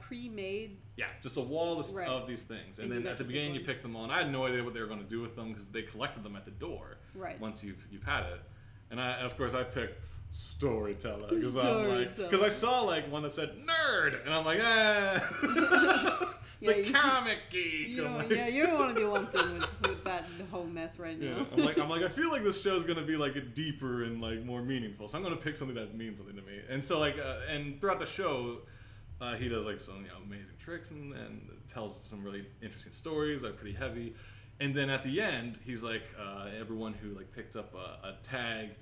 pre-made? Yeah, just a wall Right. of these things, and And then you at the got to beginning you pick pick them all. And I had no idea what they were going to do with them because they collected them at the door. Right. Once you've had it, and of course I picked storyteller because Storyteller. I saw like one that said nerd, and I'm like, ah. It's a comic geek. You I'm don't, like, yeah, you don't want to be lumped in with that whole mess right now. yeah. I'm like, I feel like this show's gonna be like deeper and like more meaningful, so I'm gonna pick something that means something to me. And so like, and throughout the show, he does like some amazing tricks and tells some really interesting stories that are pretty heavy. And then at the end, he's like, everyone who like picked up a tag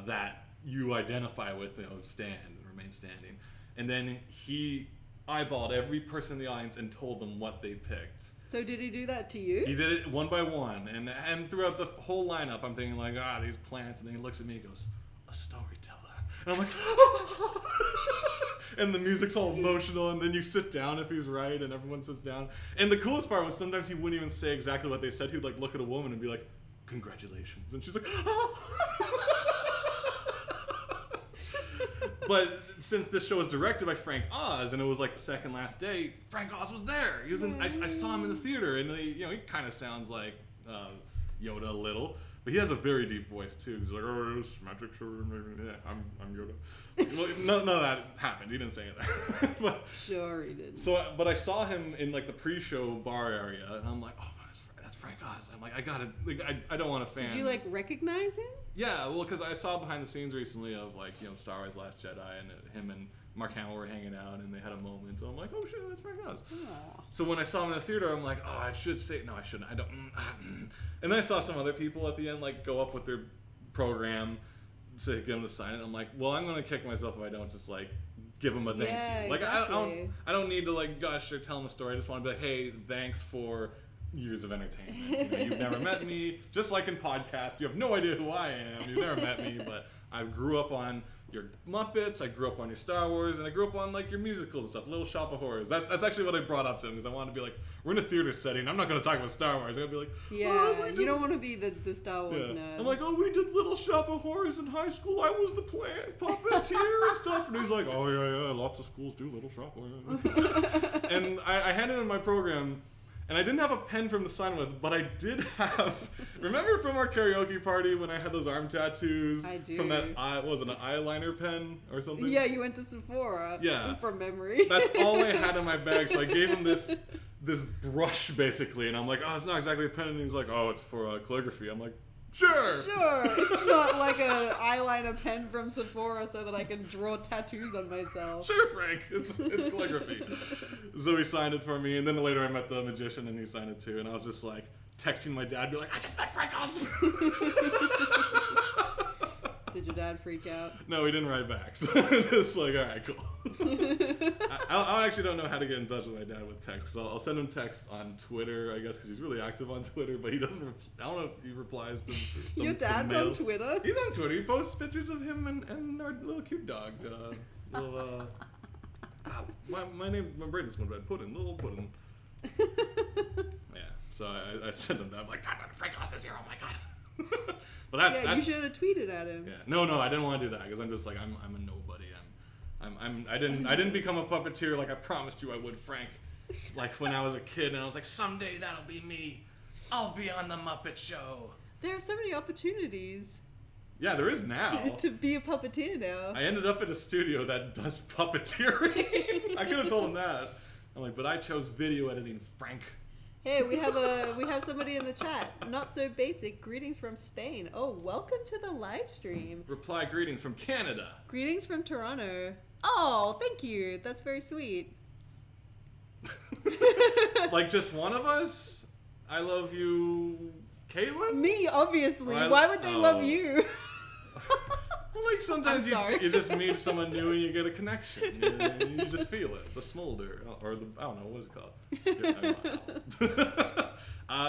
that you identify with, stand and remain standing. And then he eyeballed every person in the audience and told them what they picked. So did he do that to you? He did it one by one, and throughout the whole lineup, I'm thinking like, these plants, and then he looks at me and goes, a storyteller, and I'm like, and the music's all emotional, and then you sit down if he's right, and everyone sits down. And the coolest part was sometimes he wouldn't even say exactly what they said. He'd like look at a woman and be like, congratulations, and she's like, But since this show was directed by Frank Oz, and it was like the second last day, Frank Oz was there. He was in. I saw him in the theater, and he kind of sounds like Yoda a little, but he has a very deep voice too. He's like, "Oh, this magic show, yeah, I'm Yoda." Well, none of that happened. He didn't say that. But, sure, he did. So, but I saw him in like the pre-show bar area, and I'm like, "Oh, that's Frank Oz." I'm like, I gotta. Like, I don't want to fan. Did you like recognize him? Yeah, well, because I saw behind the scenes recently of like Star Wars: Last Jedi, and him and Mark Hamill were hanging out, and they had a moment. So I'm like, oh shit, that's Frank Oz. Aww. So when I saw him in the theater, I'm like, oh, I should say no, I shouldn't. I don't. And then I saw some other people at the end like go up with their program to get them to sign it. I'm like, well, I'm gonna kick myself if I don't just like give them a thank you. Like exactly. I don't need to like gush or tell them a story. I just want to be like, hey, thanks for years of entertainment. You've never met me, just like in podcast. You have no idea who I am. You've never met me, but I grew up on your Muppets. I grew up on your Star Wars, and I grew up on like your musicals and stuff. Little Shop of Horrors. That's actually what I brought up to him because I wanted to be like, we're in a theater setting. I'm not going to talk about Star Wars. I'm going to be like, yeah, you don't want to be the Star Wars nerd. I'm like, oh, we did Little Shop of Horrors in high school. I was the puppeteer and stuff. And he's like, oh yeah, lots of schools do Little Shop of Horrors. And I handed him my program. And I didn't have a pen from the sign with, but I did have. Remember from our karaoke party when I had those arm tattoos? I do. From that, was it an eyeliner pen or something? Yeah, you went to Sephora. Yeah. From memory. That's all I had in my bag, so I gave him this brush basically, and I'm like, oh, it's not exactly a pen, and he's like, oh, it's for calligraphy. I'm like, sure. It's not like an eyeliner pen from Sephora so that I can draw tattoos on myself. Sure, Frank. It's calligraphy. So he signed it for me, and then later I met the magician, and he signed it too. And I was just like texting my dad, be like, I just met Frank Oz. Did your dad freak out? No, he didn't write back. So it's like, all right, cool. I actually don't know how to get in touch with my dad with text. So I'll send him text on Twitter, I guess, because he's really active on Twitter. But he doesn't. I don't know if he replies to. Your dad's on Twitter? He's on Twitter. He posts pictures of him and our little cute dog. My brain just went bad. Little Puddin. Yeah. So I sent him that. I'm like, Frank Oz is here. Oh my god. But that's you should have tweeted at him. Yeah. No, I didn't want to do that because I'm just like I'm a nobody. I didn't become a puppeteer like I promised you I would, Frank. Like when I was a kid and I was like, someday that'll be me. I'll be on the Muppet Show. There are so many opportunities Yeah, there is now. to be a puppeteer now. I ended up at a studio that does puppeteering. I could have told him that. I'm like, but I chose video editing, Frank. Hey, we have somebody in the chat. Not so basic. Greetings from Spain. Oh, welcome to the live stream. Reply greetings from Canada. Greetings from Toronto. Oh, thank you. That's very sweet. Like just one of us? I love you, Caitlin? Me, obviously. Why would they love you? Well, like sometimes you just meet someone new and you get a connection. You just feel it, the smolder, or the, I don't know, what is it called?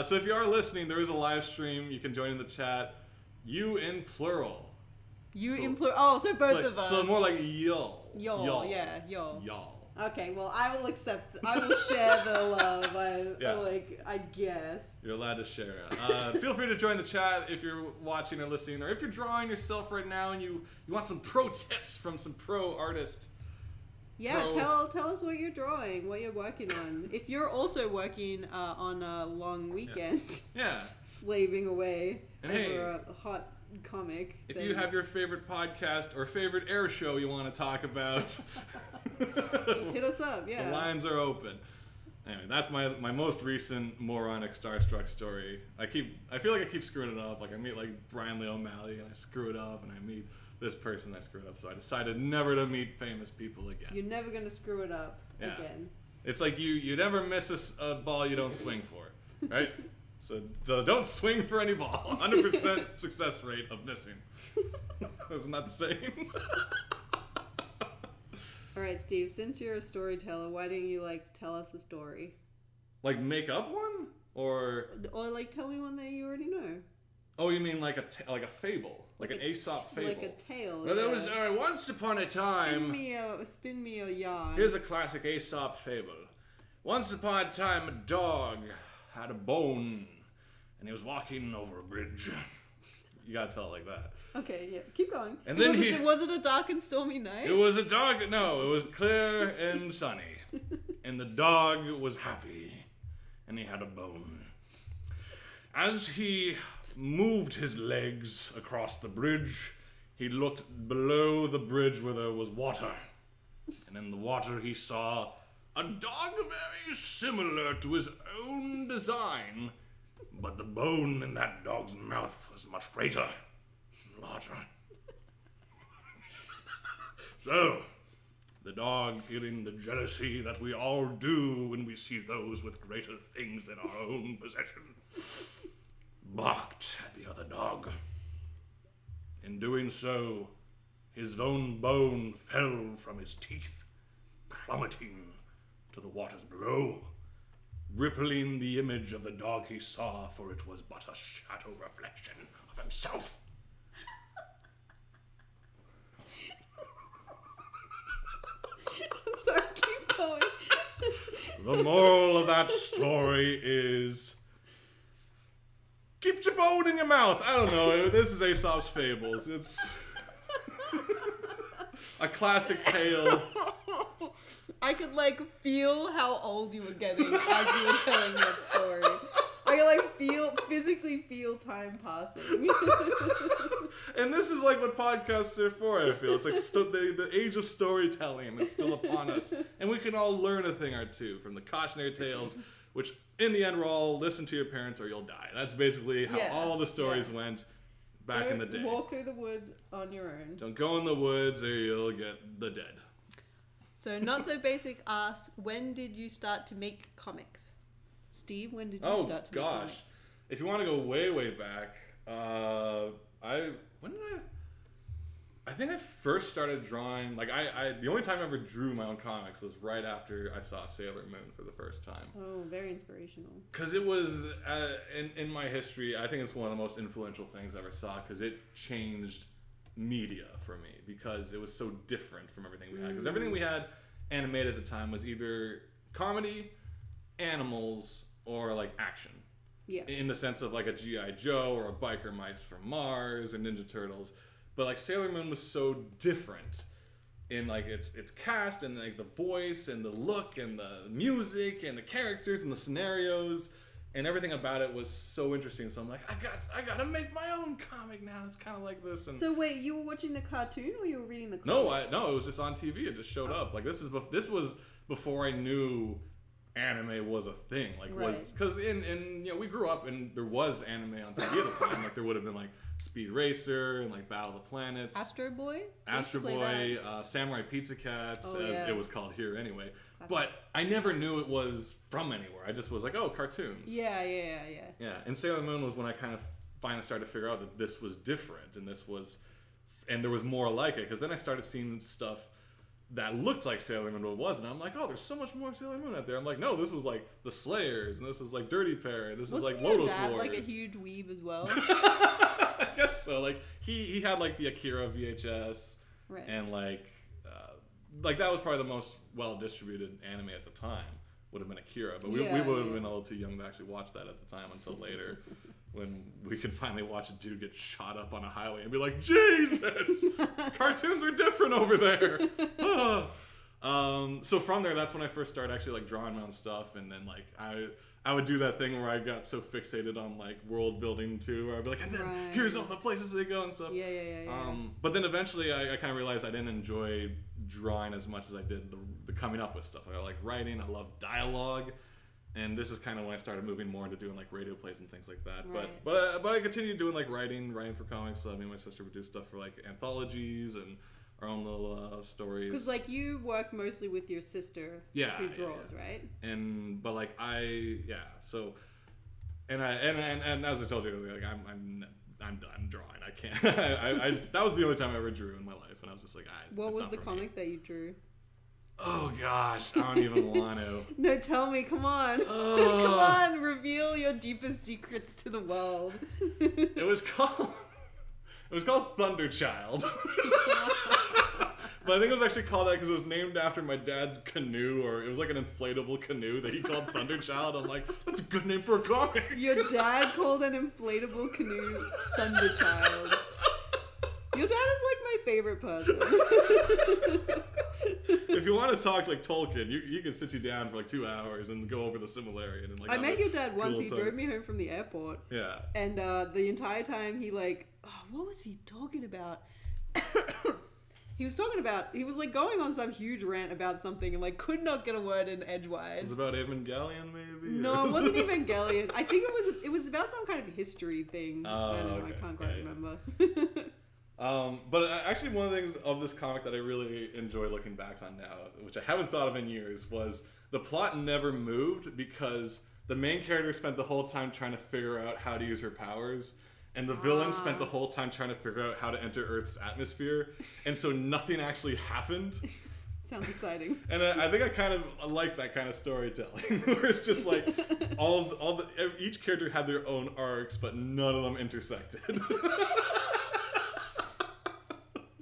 So if you are listening, there is a live stream. You can join in the chat. You in plural. In plural. Oh, so both of us. So more like y'all. Y'all, yeah, y'all. Y'all. Okay, well, I will accept. I will share the love. I guess. You're allowed to share it. Feel free to join the chat if you're watching or listening, or if you're drawing yourself right now and you want some pro tips from some pro artist. Yeah, tell us what you're drawing, what you're working on. If you're also working on a long weekend, yeah, slaving away and over a hot comic. If you have your favorite podcast or favorite air show you want to talk about, just hit us up. Yeah, the lines are open. Anyway, that's my most recent moronic starstruck story. I feel like I keep screwing it up. Like I meet like Brian Lee O'Malley and I screw it up, and I meet this person I screwed up. So I decided never to meet famous people again. You're never gonna screw it up again. It's like you never miss a ball you don't swing for, right? So don't swing for any ball. 100% success rate of missing. Isn't that the same? All right, Steve, since you're a storyteller, why don't you tell us a story? Like make up one? Or tell me one that you already know. Oh, you mean like a fable? Like an Aesop fable? Like a tale. Well, there was once upon a time... Spin me a yarn. Here's a classic Aesop fable. Once upon a time, a dog had a bone, and he was walking over a bridge. You gotta tell it like that. Okay, yeah, keep going. And then was it a dark and stormy night? It was it was clear and sunny. And the dog was happy, and he had a bone. As he moved his legs across the bridge, he looked below the bridge where there was water. And in the water he saw a dog very similar to his own design, but the bone in that dog's mouth was much greater and larger. So, the dog, feeling the jealousy that we all do when we see those with greater things than our own possession, barked at the other dog. In doing so, his own bone fell from his teeth, plummeting to the waters below, rippling the image of the dog he saw, for it was but a shadow reflection of himself. I'm sorry, keep going. The moral of that story is... keep your bone in your mouth. I don't know. This is Aesop's Fables. It's a classic tale. I could feel how old you were getting as you were telling that story. I could physically feel time passing. And this is what podcasts are for, I feel. It's the age of storytelling is still upon us. And we can all learn a thing or two from the cautionary tales, which in the end we're all listen to your parents or you'll die. That's basically how all the stories went back in the day. Don't walk through the woods on your own. Don't go in the woods or you'll get the dead. So Not So Basic asks, when did you start to make comics? Steve, when did you start to make comics? If you want to go way, way back, I think I first started drawing, the only time I ever drew my own comics was right after I saw Sailor Moon for the first time. Oh, very inspirational. Because it was, in my history, I think it's one of the most influential things I ever saw, because it changed media for me, because it was so different from everything we had. Because everything we had animated at the time was either comedy, animals, or action. Yeah. In the sense of a G.I. Joe or a Biker Mice from Mars or Ninja Turtles. But Sailor Moon was so different in its cast and the voice and the look and the music and the characters and the scenarios. And everything about it was so interesting. So I'm like, I gotta make my own comic now. It's kind of like this. And so wait, you were watching the cartoon or you were reading the comic? No, it was just on TV. It just showed up. Like this was before I knew anime was a thing. Like was because in we grew up and there was anime on TV at the time. Like there would have been like Speed Racer and like Battle of the Planets, Astro Boy, Samurai Pizza Cats, as it was called here anyway. Classic. But I never knew it was from anywhere. I just was like, oh, cartoons. Yeah. Yeah, and Sailor Moon was when I kind of finally started to figure out that this was different and there was more like it, because then I started seeing stuff that looked like Sailor Moon but wasn't. I'm like, oh, there's so much more Sailor Moon out there. I'm like, no, this was like the Slayers, and this is like Dirty Pair, this is like Lotus Wars. Wars. Like a huge weeb as well. I guess so. Like he had like the Akira VHS, and like that was probably the most well distributed anime at the time. Would have been Akira, but we would have been a little too young to actually watch that at the time until later, when we could finally watch a dude get shot up on a highway and be like, Jesus, cartoons are different over there. So from there, that's when I first started actually like drawing my own stuff, and then like I would do that thing where I got so fixated on like world building too, where I'd be like, and then here's all the places they go and stuff. Yeah. But then eventually I kind of realized I didn't enjoy drawing as much as I did the coming up with stuff. I like writing, I love dialogue, and this is kind of when I started moving more into doing like radio plays and things like that. But I continued doing like writing for comics. So me and my sister would do stuff for like anthologies and our own little stories. Because like you work mostly with your sister, who draws, right? But like so, and as I told you earlier, like I'm done drawing. I can't. That was the only time I ever drew in my life, and I was just like, what was the comic that you drew? Oh gosh, I don't even want to. No, tell me, come on. Come on, reveal your deepest secrets to the world. It was called Thunderchild. But I think it was actually called that because it was named after my dad's canoe, or it was like an inflatable canoe that he called Thunderchild. I'm like, that's a good name for a comic. Your dad called an inflatable canoe Thunderchild. Your dad is like my favorite person. If you want to talk like Tolkien, you can sit you down for like 2 hours and go over the similarity. And like, I met your dad once. He drove me home from the airport. Yeah. And the entire time he like, what was he talking about? He was like going on some huge rant about something and like could not get a word in edgewise. It was about Evangelion, maybe? No, it wasn't Evangelion. I think it was about some kind of history thing. I don't know. I can't quite remember. But actually one of the things of this comic that I really enjoy looking back on now, which I haven't thought of in years, was the plot never moved because the main character spent the whole time trying to figure out how to use her powers, and the villain spent the whole time trying to figure out how to enter Earth's atmosphere, and so nothing actually happened. Sounds exciting. And I think I kind of like that kind of storytelling, where it's just like each character had their own arcs, but none of them intersected.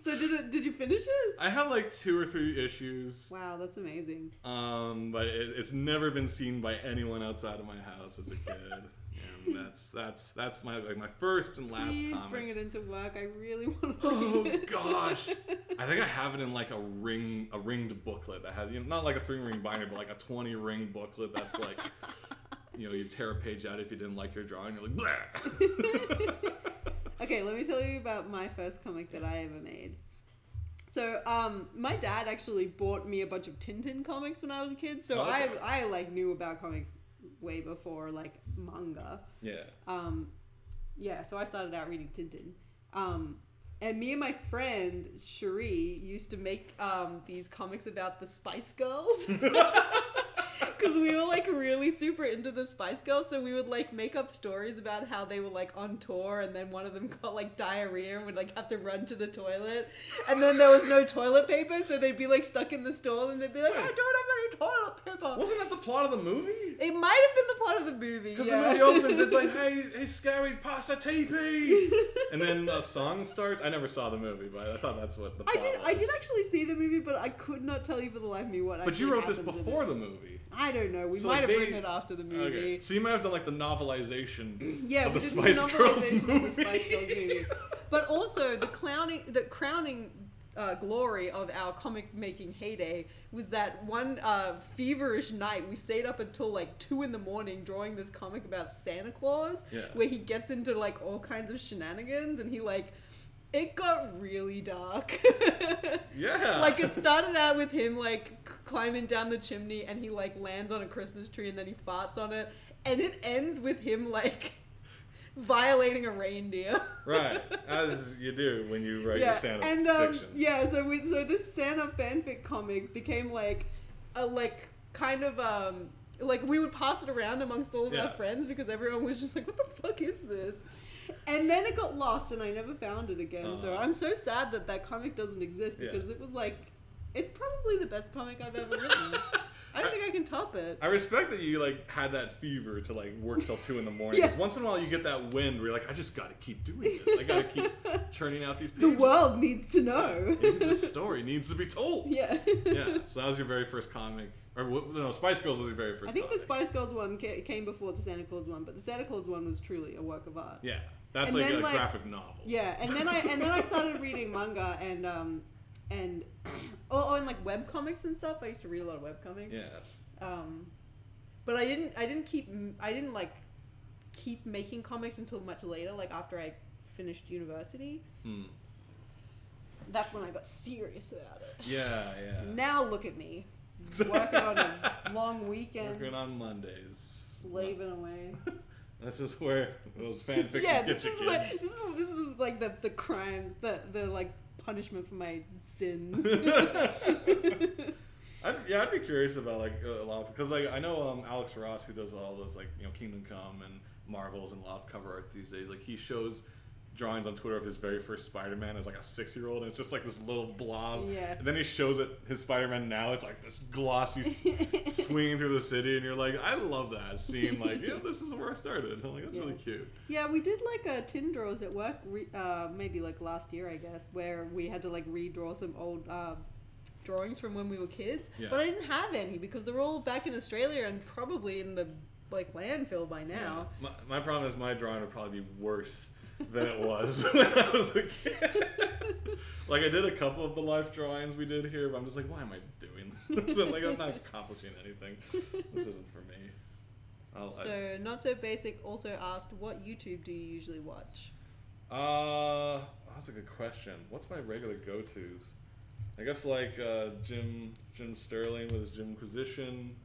So did you finish it? I had like 2 or 3 issues. Wow, that's amazing. But it's never been seen by anyone outside of my house as a kid. And that's my first and last comic. Bring it into work. I really want to. Oh gosh, I think I have it in like a ringed booklet that has not like a 3-ring binder, but like a 20-ring booklet that's like, you tear a page out if you didn't like your drawing. You're like, blah. Okay, let me tell you about my first comic that I ever made. So, my dad actually bought me a bunch of Tintin comics when I was a kid. So I like knew about comics way before like manga. Yeah. So I started out reading Tintin. And me and my friend Cherie used to make these comics about the Spice Girls. Because we were like really super into the Spice Girls, so we would like make up stories about how they were like on tour, and then one of them got like diarrhea and would like have to run to the toilet, and then there was no toilet paper, so they'd be like stuck in the stall, and they'd be like, I don't have any toilet paper. Wasn't that the plot of the movie? It might have been the plot of the movie. Because the movie opens, it's like, hey, scary, pass a TP, and then a song starts. I never saw the movie, but I thought that's what the plot was. I did actually see the movie, but I could not tell you for the life of me what. But you wrote this before the movie. I don't know. We might have written it after the movie. Okay. So you might have done like the novelization of the Spice Girls movie. But also the crowning glory of our comic making heyday was that one feverish night we stayed up until like 2 a.m. drawing this comic about Santa Claus, where he gets into like all kinds of shenanigans, and he like, it got really dark. Yeah. Like it started out with him like climbing down the chimney, and he like lands on a Christmas tree, and then he farts on it, and it ends with him like violating a reindeer. Right, as you do when you write your Santa fiction. Yeah, so this Santa fanfic comic became like a kind of like we would pass it around amongst all of our friends because everyone was just like, what the fuck is this? And then it got lost and I never found it again. So I'm so sad that that comic doesn't exist because it was like, it's probably the best comic I've ever written. I don't think I can top it. I respect that you like had that fever to like work till 2 a.m. Because once in a while you get that wind where you're like, I just got to keep doing this. I got to keep churning out these pages. The world needs to know. This story needs to be told. Yeah. Yeah. So that was your very first comic. Or no, Spice Girls was your very first I think comic. the Spice Girls one came before the Santa Claus one, but the Santa Claus one was truly a work of art. Yeah. That's And like then, a graphic novel. Yeah, and then I started reading manga and like web comics and stuff. I used to read a lot of web comics. Yeah. But I didn't keep making comics until much later, like after I finished university. That's when I got serious about it. Yeah, yeah. Now look at me, working on a long weekend, working on Mondays, slaving away. This is where those fan fictions get this you is kids. this is like the crime, the like punishment for my sins. I'd be curious about like a lot because like I know Alex Ross, who does all those like Kingdom Come and Marvels and a lot of cover art these days. Like he shows drawings on Twitter of his very first Spider-Man as like a 6-year-old, and it's just like this little blob. Yeah. And then he shows it his Spider-Man now. It's like this glossy swinging through the city, and you're like, I love that scene. Like, this is where I started. I'm like, that's really cute. Yeah, we did like a tin draws at work, maybe like last year, I guess, where we had to like redraw some old drawings from when we were kids. Yeah. But I didn't have any because they're all back in Australia and probably in the like landfill by now. Yeah. My problem is my drawing would probably be worse than it was when I was a kid. Like I did a couple of the life drawings we did here, but I'm just like, why am I doing this? I'm like, I'm not accomplishing anything. This isn't for me. So Not So Basic also asked, what YouTube do you usually watch? That's a good question. What's my regular go-tos? I guess like Jim Sterling with his Jimquisition.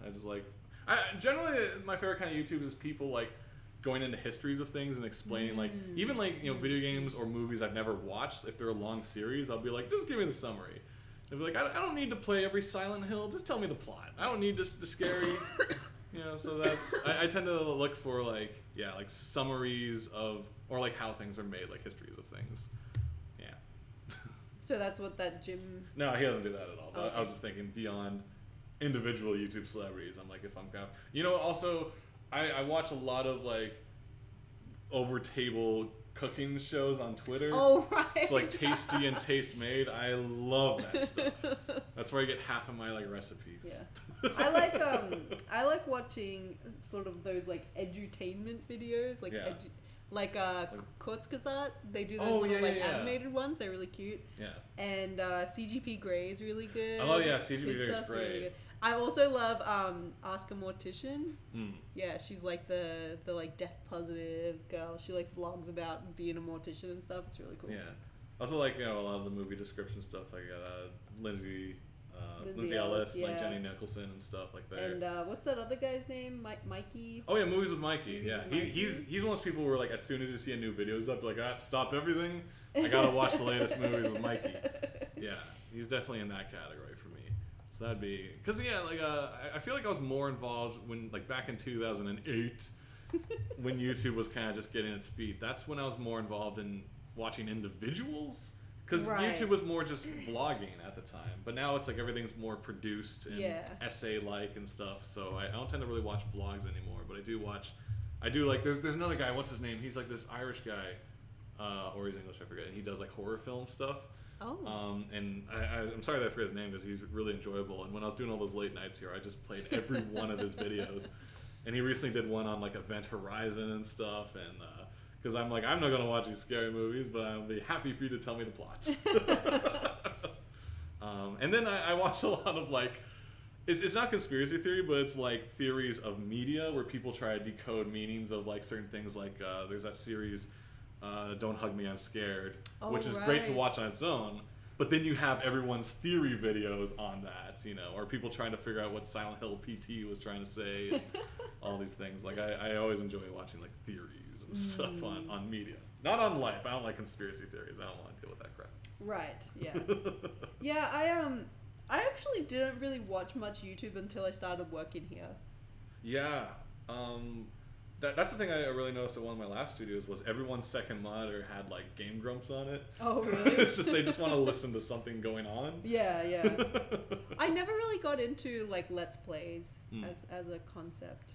Generally my favorite kind of YouTube is people like going into histories of things and explaining like even like video games or movies I've never watched. If they're a long series, I'll be like, just give me the summary. They'll be like, I don't need to play every Silent Hill, just tell me the plot. I don't need just the scary so that's I tend to look for like summaries of or like how things are made, like histories of things. So that's what that Jim... No, he doesn't do that at all. But okay. I was just thinking beyond individual YouTube celebrities. I'm like, if I'm going... also, I watch a lot of, like, over-table cooking shows on Twitter. Oh, right. It's like Tasty and Taste Made. I love that stuff. That's where I get half of my, like, recipes. Yeah. I like watching sort of those, like, edutainment videos. Like, Kurzgesagt, they do those animated ones. They're really cute. Yeah. And CGP Grey is really good. Oh yeah, CGP Grey is great. Really good. I also love Ask a Mortician. Yeah, she's like the like death positive girl. She like vlogs about being a mortician and stuff. It's really cool. Yeah. Also like a lot of the movie description stuff like Lindsay Ellis, like Jenny Nicholson and stuff like that. And what's that other guy's name? Mikey? Oh yeah, Movies with Mikey. He's one of those people where like as soon as you see a new video up, you're like, stop everything. I gotta watch the latest Movies with Mikey. Yeah, he's definitely in that category for me. So that'd be because I feel like I was more involved when like back in 2008 when YouTube was kind of just getting its feet. That's when I was more involved in watching individuals. Because YouTube was more just vlogging at the time, but now it's like everything's more produced and essay-like and stuff. So I don't tend to really watch vlogs anymore, but I do like. There's another guy. What's his name? He's like this Irish guy, or he's English. I forget. He does like horror film stuff. Oh. And I'm sorry that I forget his name because he's really enjoyable. And when I was doing all those late nights here, I just played every one of his videos. And he recently did one on like Event Horizon and stuff, and. Because I'm like, I'm not going to watch these scary movies, but I'll be happy for you to tell me the plots. And then I watch a lot of like, it's not conspiracy theory, but it's like theories of media where people try to decode meanings of like certain things. Like there's that series, Don't Hug Me, I'm Scared, which is great to watch on its own. But then you have everyone's theory videos on that, you know, or people trying to figure out what Silent Hill PT was trying to say, and all these things. Like I always enjoy watching like theories and stuff on media, not on life. I don't like conspiracy theories. I don't want to deal with that crap. Right. Yeah. Yeah. I actually didn't really watch much YouTube until I started working here. Yeah. That's the thing I really noticed at one of my last studios was everyone's second monitor had like Game Grumps on it. Oh, really? It's just they just want to listen to something going on. Yeah, yeah. I never really got into like Let's Plays as a concept.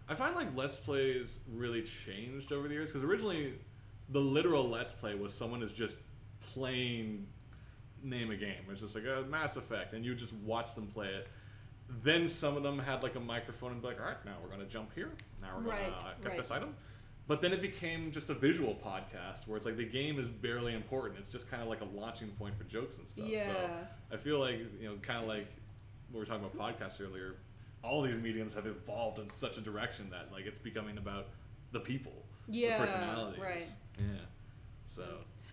I find like Let's Plays really changed over the years because originally the literal Let's Play was someone is just playing name a game. It's just like a Mass Effect and you just watch them play it. Then some of them had like a microphone and be like, all right, now we're going to jump here. Now we're going to get this item. But then it became just a visual podcast where it's like the game is barely important. It's just kind of like a launching point for jokes and stuff. Yeah. So I feel like, you know, kind of like we were talking about podcasts earlier, all these mediums have evolved in such a direction that like it's becoming about the people, the personalities. Right. Yeah. So...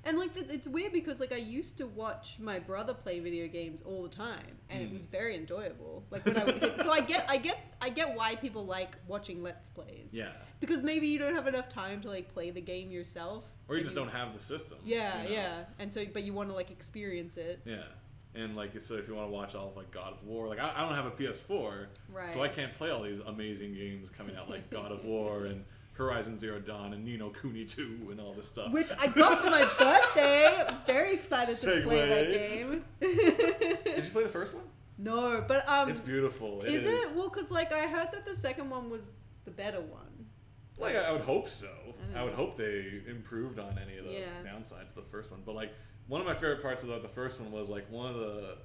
And like it's weird because like I used to watch my brother play video games all the time, and it was very enjoyable. Like when I was a kid, so I get why people like watching Let's Plays. Yeah. Because maybe you don't have enough time to like play the game yourself, or you just don't have the system. Yeah, you know? yeah. And so, but you want to like experience it. Yeah. And like so, if you want to watch all of like God of War, like I don't have a PS4, right? So I can't play all these amazing games coming out like God of War and Horizon Zero Dawn and Ni no Kuni 2 and all this stuff. Which I got for my birthday. I'm very excited to play that game. Did you play the first one? No, but it's beautiful. Is it? Well, because like I heard that the second one was the better one. Like I would hope so. I would hope they improved on any of the downsides of the first one. But like one of my favorite parts of the first one was like one of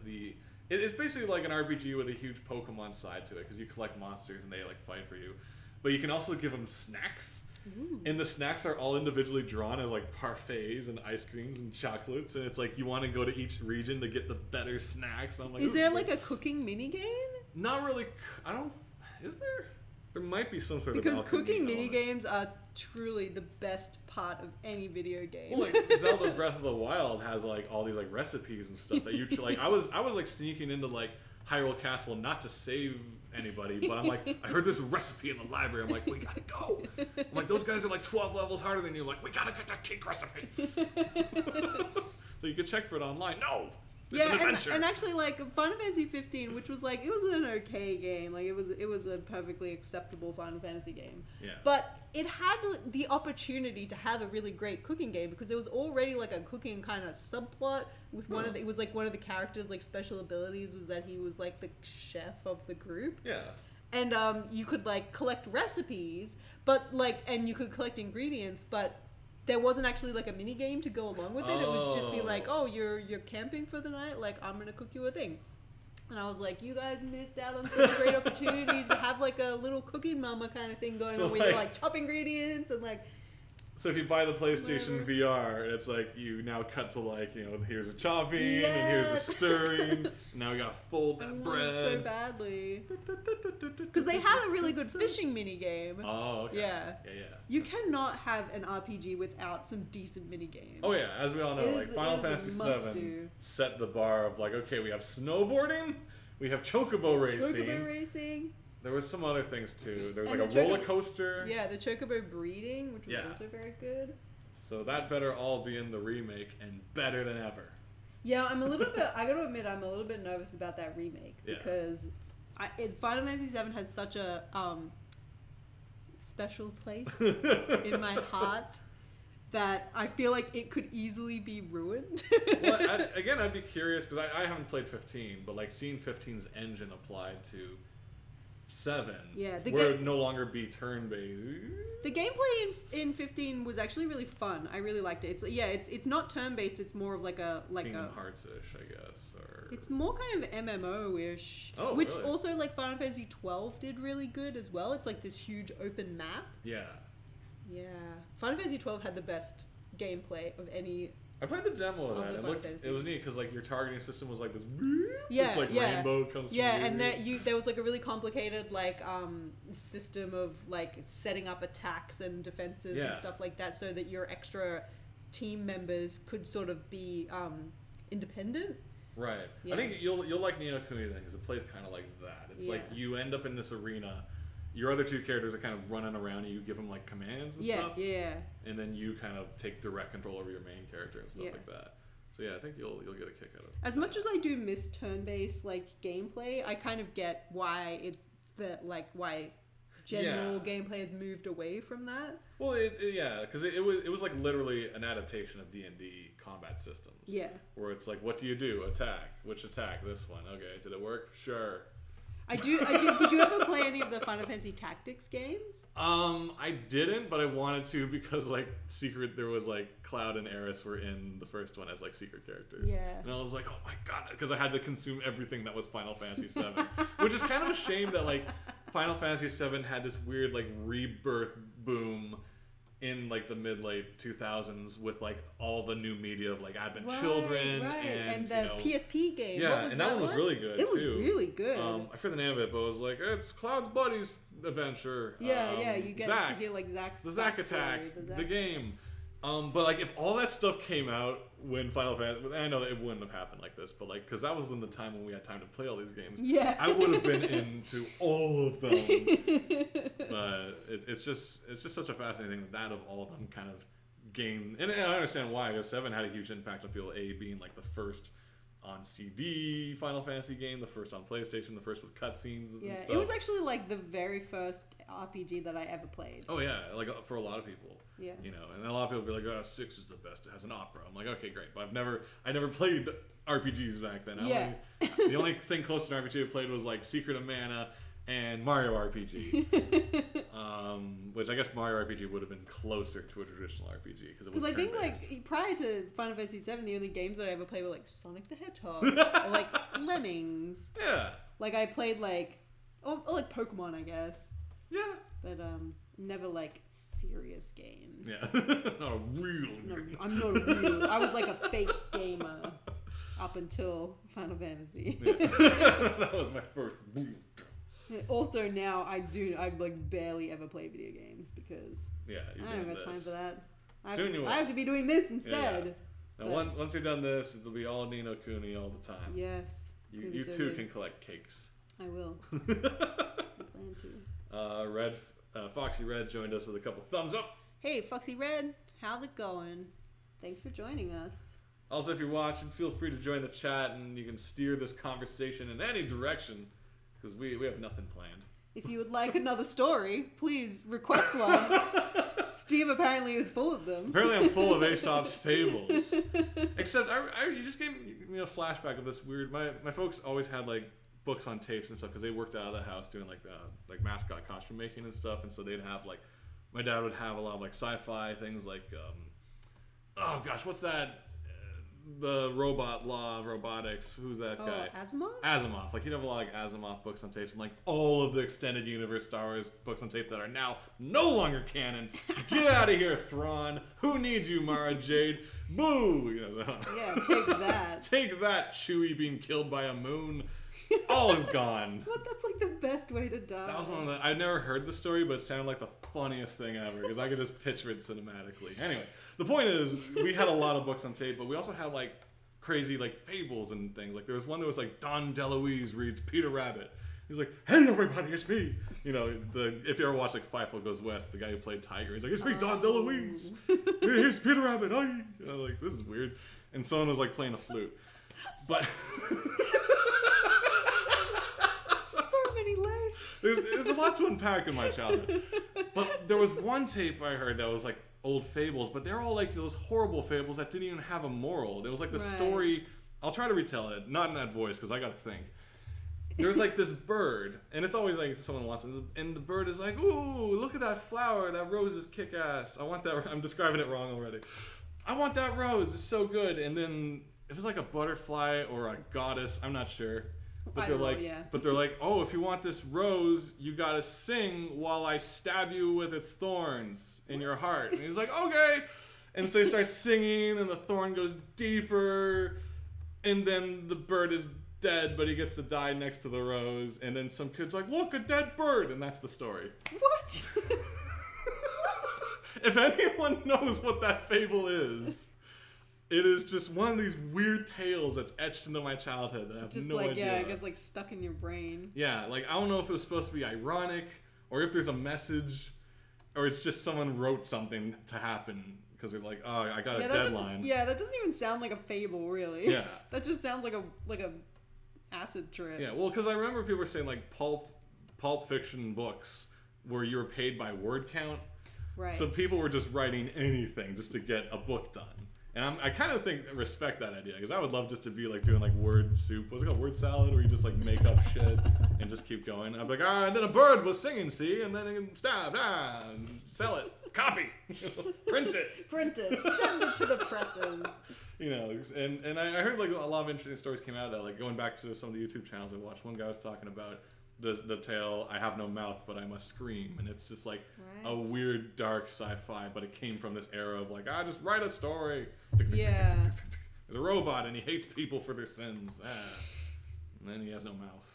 the it's basically like an RPG with a huge Pokemon side to it because you collect monsters and they like fight for you. But you can also give them snacks. Ooh. And the snacks are all individually drawn as like parfaits and ice creams and chocolates. And it's like you want to go to each region to get the better snacks. And I'm like, is there like a cooking minigame? Not really. I don't. Is there? There might be some sort because of cooking minigames are truly the best part of any video game. Well, like Zelda Breath of the Wild has like all these like recipes and stuff that you like. I was like sneaking into like Hyrule Castle not to save anybody, but I'm like, I heard there's a recipe in the library. I'm like, we gotta go. I'm like, those guys are like 12 levels harder than you. I'm like, we gotta get that cake recipe. So you could check for it online. No, it's an adventure. And actually, like Final Fantasy 15, which was like it was an okay game. Like it was a perfectly acceptable Final Fantasy game. Yeah. But it had the opportunity to have a really great cooking game because there was already like a cooking kind of subplot with one of the, it was like one of the characters like special abilities was that he was like the chef of the group. Yeah. And you could like collect recipes, but like and you could collect ingredients, but there wasn't actually like a mini game to go along with it. It was just be like, oh, you're camping for the night, like I'm gonna cook you a thing. And I was like, you guys missed out on such a great opportunity to have like a little cooking mama kind of thing going on where you like chop ingredients and like. So if you buy the PlayStation VR, it's like you now cut to like, you know, here's the chopping and here's the stirring. Now we gotta fold that bread. So badly. Because they had a really good fishing mini game. Oh, okay. Yeah. Yeah. You cannot have an RPG without some decent mini games. Oh yeah, as we all know, like Final Fantasy VII set the bar of like, okay, we have snowboarding, we have chocobo racing. There was some other things too. There was like a roller coaster. Yeah, the chocobo breeding, which was also very good. So that better all be in the remake and better than ever. Yeah, I'm a little bit. I gotta admit, I'm a little bit nervous about that remake because Final Fantasy VII has such a special place in my heart that I feel like it could easily be ruined. Well, I'd be curious because I haven't played 15, but like seeing 15's engine applied to 7, where it would no longer be turn-based. The gameplay in 15 was actually really fun. I really liked it. It's not turn-based. It's more of like Kingdom Hearts-ish, I guess. Or it's more kind of MMO-ish. Oh, which really? Also like Final Fantasy 12 did really good as well. It's like this huge open map. Yeah. Yeah. Final Fantasy 12 had the best gameplay of any I played the demo of that. It was neat because like your targeting system was like this. This like rainbow comes. Yeah, and there was like a really complicated like system of like setting up attacks and defenses and stuff like that, so that your extra team members could sort of be independent. Right. Yeah. I think you'll like Ni no Kuni then because it plays kind of like that. It's like you end up in this arena. Your other two characters are kind of running around and you give them like commands and stuff. Yeah. And then you kind of take direct control over your main character and stuff like that. So yeah, I think you'll get a kick out of it. As much as I do miss turn-based like gameplay, I kind of get why general gameplay has moved away from that. Well, because it was like literally an adaptation of D&D combat systems. Yeah. Where it's like, what do you do? Attack. Which attack? This one. Okay. Did it work? Sure. I do. Did you ever play any of the Final Fantasy Tactics games? I didn't, but I wanted to because like there was like Cloud and Aeris were in the first one as like secret characters. Yeah. And I was like, oh my god, because I had to consume everything that was Final Fantasy VII, which is kind of a shame that like Final Fantasy VII had this weird like rebirth boom in like the late 2000s with like all the new media of like Advent Children and the PSP game. Yeah, and that one was really good too. It was really good. I forget the name of it, but it was like it's Cloud's Buddies adventure. Yeah, you get to hear like Zack's the Zack attack, the game. But like if all that stuff came out when Final Fantasy, I know that it wouldn't have happened like this, but like because that was in the time when we had time to play all these games. Yeah, I would have been into all of them. But it's just such a fascinating thing that of all of them kind of game, and I understand why, because 7 had a huge impact on people. Being like the first on CD Final Fantasy game, the first on PlayStation, the first with cutscenes and stuff. It was actually like the very first RPG that I ever played. Oh yeah, like for a lot of people. Yeah. You know, and a lot of people be like, "Oh, 6 is the best. It has an opera." I'm like, "Okay, great," but I never played RPGs back then. The only thing close to an RPG I played was like Secret of Mana and Mario RPG. Which I guess Mario RPG would have been closer to a traditional RPG because it was turn-based. I think like prior to Final Fantasy VII, the only games that I ever played were like Sonic the Hedgehog or like Lemmings. Yeah. Like I played like like Pokemon, I guess. Yeah. But never like serious games. Yeah. Not a real. No, I'm not a real. I was like a fake gamer up until Final Fantasy. Yeah. That was my first. Also now I like barely ever play video games because I don't have time for that. I have to be doing this instead. Yeah. Now once you've done this, it'll be all Ni no Kuni all the time. Yes. You so too good. Can collect cakes. I will. I plan to. Foxy Red joined us with a couple thumbs up. Hey, Foxy Red, how's it going? Thanks for joining us. Also, if you're watching, feel free to join the chat and you can steer this conversation in any direction. Because we have nothing planned. If you would like another story, please request one. Steve apparently is full of them. Apparently I'm full of Aesop's fables. Except you just gave me a flashback of this weird... My folks always had like books on tapes and stuff because they worked out of the house doing like mascot costume making and stuff. And so they'd have like... My dad would have a lot of like sci-fi things like... oh gosh, what's that... the robot law of robotics. Who's that guy? Asimov. Like he'd have a lot of like Asimov books on tapes and like all of the extended universe Star Wars books on tape that are now no longer canon. Get out of here, Thrawn. Who needs you, Mara Jade? Boo! You know, so. Yeah, take that. Take that, Chewie being killed by a moon. All have gone. What? That's like the best way to die. That was one of the... I'd never heard the story, but it sounded like the funniest thing ever because I could just picture it cinematically. Anyway, the point is, we had a lot of books on tape, but we also had like crazy like fables and things. Like there was one that was like Don DeLuise reads Peter Rabbit. He's like, "Hey everybody, it's me." You know, if you ever watch like Five Foot Goes West, the guy who played Tiger, he's like, "It's me, Don DeLuise. Here's Peter Rabbit." I'm like, this is weird. And someone was like playing a flute, but. There's a lot to unpack in my childhood. But there was one tape I heard that was like old fables, but they're all like those horrible fables that didn't even have a moral. It was like the story. I'll try to retell it, not in that voice because I got to think. There's like this bird, and it's always like someone wants it, and the bird is like, "Ooh, look at that flower. That rose is kick-ass. I want that." I'm describing it wrong already. I want that rose. It's so good. And then it was like a butterfly or a goddess. I'm not sure. But they're like, "Oh, if you want this rose, you gotta sing while I stab you with its thorns in your heart." And he's like, "Okay." And so he starts singing, and the thorn goes deeper, and then the bird is dead, but he gets to die next to the rose, and then some kid's like, look, a dead bird, and that's the story. What? If anyone knows what that fable is, it is just one of these weird tales that's etched into my childhood that I have no idea. Yeah, it gets like stuck in your brain. Yeah, like I don't know if it was supposed to be ironic, or if there's a message, or it's just someone wrote something to happen because they're like, oh, I got a deadline. That doesn't even sound like a fable, really. Yeah. That just sounds like a acid trip. Yeah, well, because I remember people were saying like pulp fiction books where you were paid by word count. Right. So people were just writing anything just to get a book done. And I kind of respect that idea, because I would love just to be like doing like word soup. What's it called? Word salad, where you just like make up shit and just keep going. I'd be like, and then a bird was singing, see, and then it stabbed, and sell it, copy, print it. Print it, send it to the presses. You know, and I heard like a lot of interesting stories came out of that. Like going back to some of the YouTube channels I watched, one guy was talking about the tale, I have no mouth, but I must scream. And it's just like a weird, dark sci-fi, but it came from this era of like, just write a story. Yeah. There's a robot and he hates people for their sins. And then he has no mouth.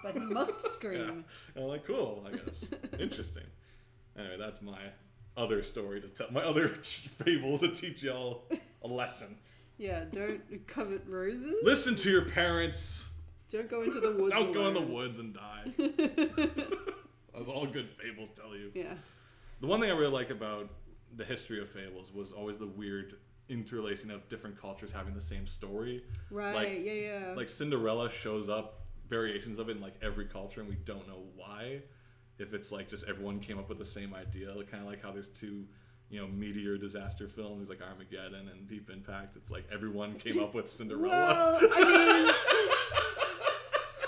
But he must scream. Yeah. And I'm like, cool, I guess. Interesting. Anyway, that's my other story to tell, my other fable to teach y'all a lesson. Yeah, don't covet roses. Listen to your parents. Don't go into the woods. Don't go in the woods and die. That's all good fables tell you. Yeah. The one thing I really like about the history of fables was always the weird interlacing of different cultures having the same story. Right, like, yeah. Like Cinderella shows up, variations of it in like every culture, and we don't know why. If it's like just everyone came up with the same idea, kind of like how there's two, meteor disaster films, like Armageddon and Deep Impact. It's like everyone came up with Cinderella. Well, I mean,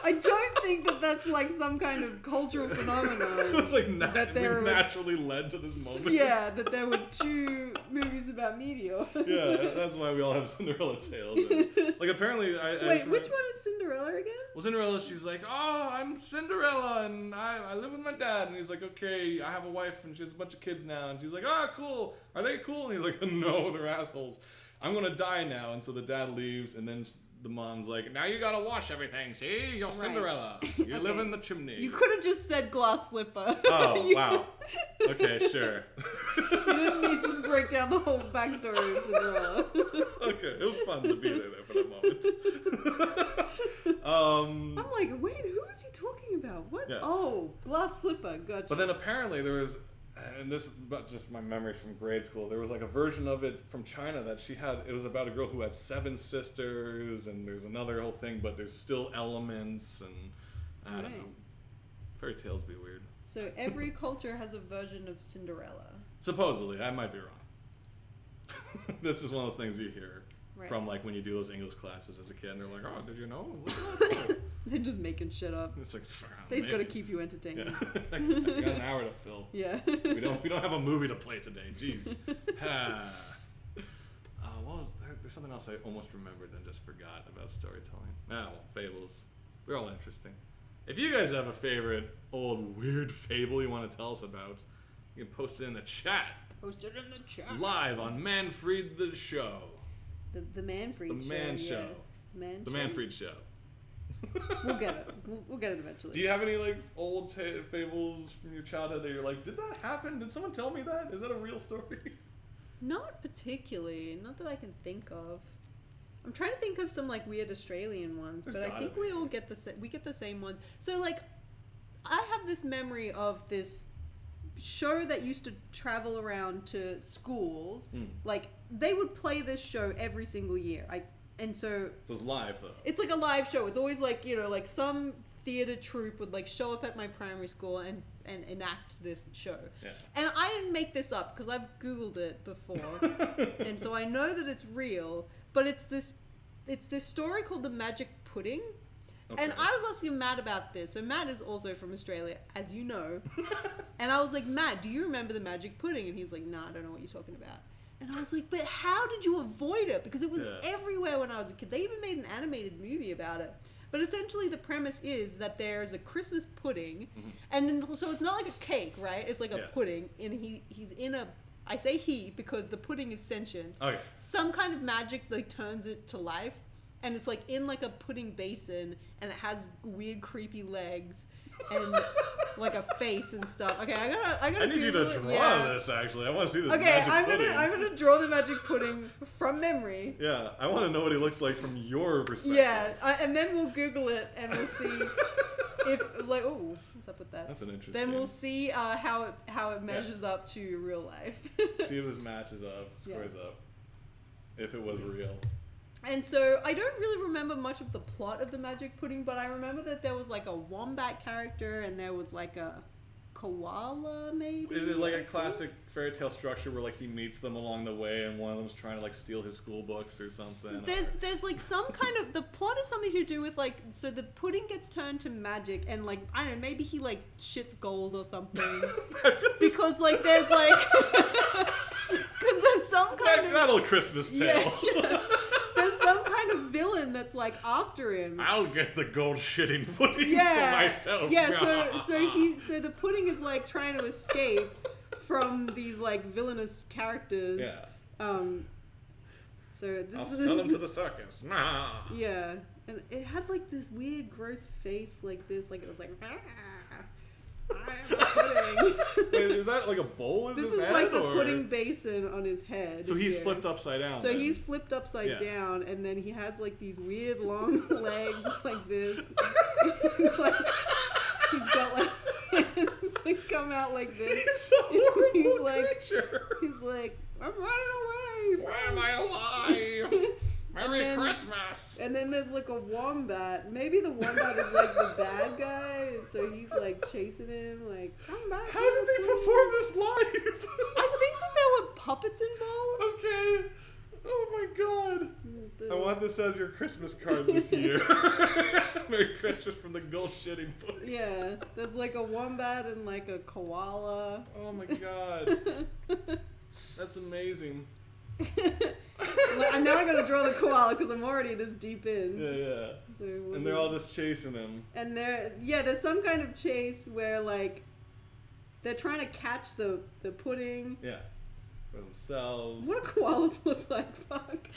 I don't think that that's like some kind of cultural phenomenon. It's like naturally led to this moment. Yeah, that there were two movies about meteors. Yeah, that's why we all have Cinderella tales. Like apparently, Wait, which one is Cinderella again? Well, Cinderella, she's like, oh, I'm Cinderella, and I live with my dad. And he's like, okay, I have a wife, and she has a bunch of kids now. And she's like, cool. Are they cool? And he's like, no, they're assholes. I'm gonna die now. And so the dad leaves, and then the mom's like, now you gotta wash everything, see? You're Cinderella. You live in the chimney. You could have just said glass slipper. Oh, wow. Okay, sure. You didn't need to break down the whole backstory of Cinderella. Okay, it was fun to be there for that moment. I'm like, wait, who is he talking about? What? Yeah. Oh, glass slipper, gotcha. But then apparently there was, and this is just my memories from grade school, there was like a version of it from China that it was about a girl who had 7 sisters, and there's another whole thing, but there's still elements, and I don't know. Fairy tales be weird. So every culture has a version of Cinderella. Supposedly, I might be wrong. This is one of those things you hear from like when you do those English classes as a kid, and they're like, oh, did you know? They're just making shit up. It's like, they just got to keep you entertained. Yeah. I got an hour to fill. Yeah. We don't have a movie to play today. Jeez. What was there? There's something else I almost remembered and just forgot about storytelling. Well, fables. They're all interesting. If you guys have a favorite old weird fable you want to tell us about, you can post it in the chat. Post it in the chat. Live on Manfried the Show. The Manfried Show. The Man Show. Yeah. The Manfried Show. We'll get it. We'll get it eventually. Do you have any like old fables from your childhood that you're like, did that happen? Did someone tell me that? Is that a real story? Not particularly. Not that I can think of. I'm trying to think of some like weird Australian ones, but I think we all get the same ones. So like, I have this memory of this show that used to travel around to schools. Like they would play this show every single year. So it's live though. It's like a live show. It's always like, like some theater troupe would like show up at my primary school and enact this show. Yeah. And I didn't make this up because I've Googled it before. And so I know that it's real, but it's this story called The Magic Pudding. Okay. And I was asking Matt about this. So Matt is also from Australia, as you know. And I was like, Matt, do you remember The Magic Pudding? And he's like, nah, I don't know what you're talking about. And I was like, but how did you avoid it? Because it was everywhere when I was a kid. They even made an animated movie about it. But essentially the premise is that there's a Christmas pudding. And so it's not like a cake, right? It's like a pudding. And he's in a I say he because the pudding is sentient. Okay. Some kind of magic like turns it to life, and it's like in like a pudding basin, and it has weird creepy legs and like a face and stuff. Okay, I gotta. I need you to draw this. Actually, I want to see this. Okay, magic pudding. I'm gonna draw the magic pudding from memory. Yeah, I want to know what he looks like from your perspective. Yeah, and then we'll Google it and we'll see if like oh, what's up with that? That's an interesting. Then we'll see how it measures up to real life. See if this matches up, squares up, if it was real. And so I don't really remember much of the plot of the magic pudding, but I remember that there was like a wombat character and there was like a koala maybe. Is it like a classic fairy tale structure where like he meets them along the way and one of them's trying to like steal his school books or something? There's like some kind of, the plot is something to do with like, so the pudding gets turned to magic and like, I don't know, maybe he like shits gold or something. Because like there's like, because there's some kind of... That old Christmas tale. Yeah. There's some kind of villain that's like after him. I'll get the gold shitting pudding for myself. Yeah, so the pudding is like trying to escape from these like villainous characters. Yeah. So this I'll sell him to the circus. Yeah, and it had like this weird, gross face, like this, like it was like. Wait, is that like a bowl? This is like the pudding basin on his head. So he's flipped upside down. So he's flipped upside down, and then he has like these weird long legs like this. He's got like hands that come out like this. He's a horrible creature. He's like, I'm running away. Why am I alive? Merry Christmas! And then there's like a wombat. Maybe the wombat is like the bad guy, so he's like chasing him, like, come back. How did they perform this live? I think that there were puppets involved. Okay. Oh my god. I want this as your Christmas card this year. Merry Christmas from the gold shitting pudding. Yeah, there's like a wombat and like a koala. Oh my god. That's amazing. And now I gotta draw the koala because I'm already this deep in. Yeah. So and they're all just chasing him. And there's some kind of chase where like they're trying to catch the pudding. Yeah. For themselves. What do koalas look like? Fuck.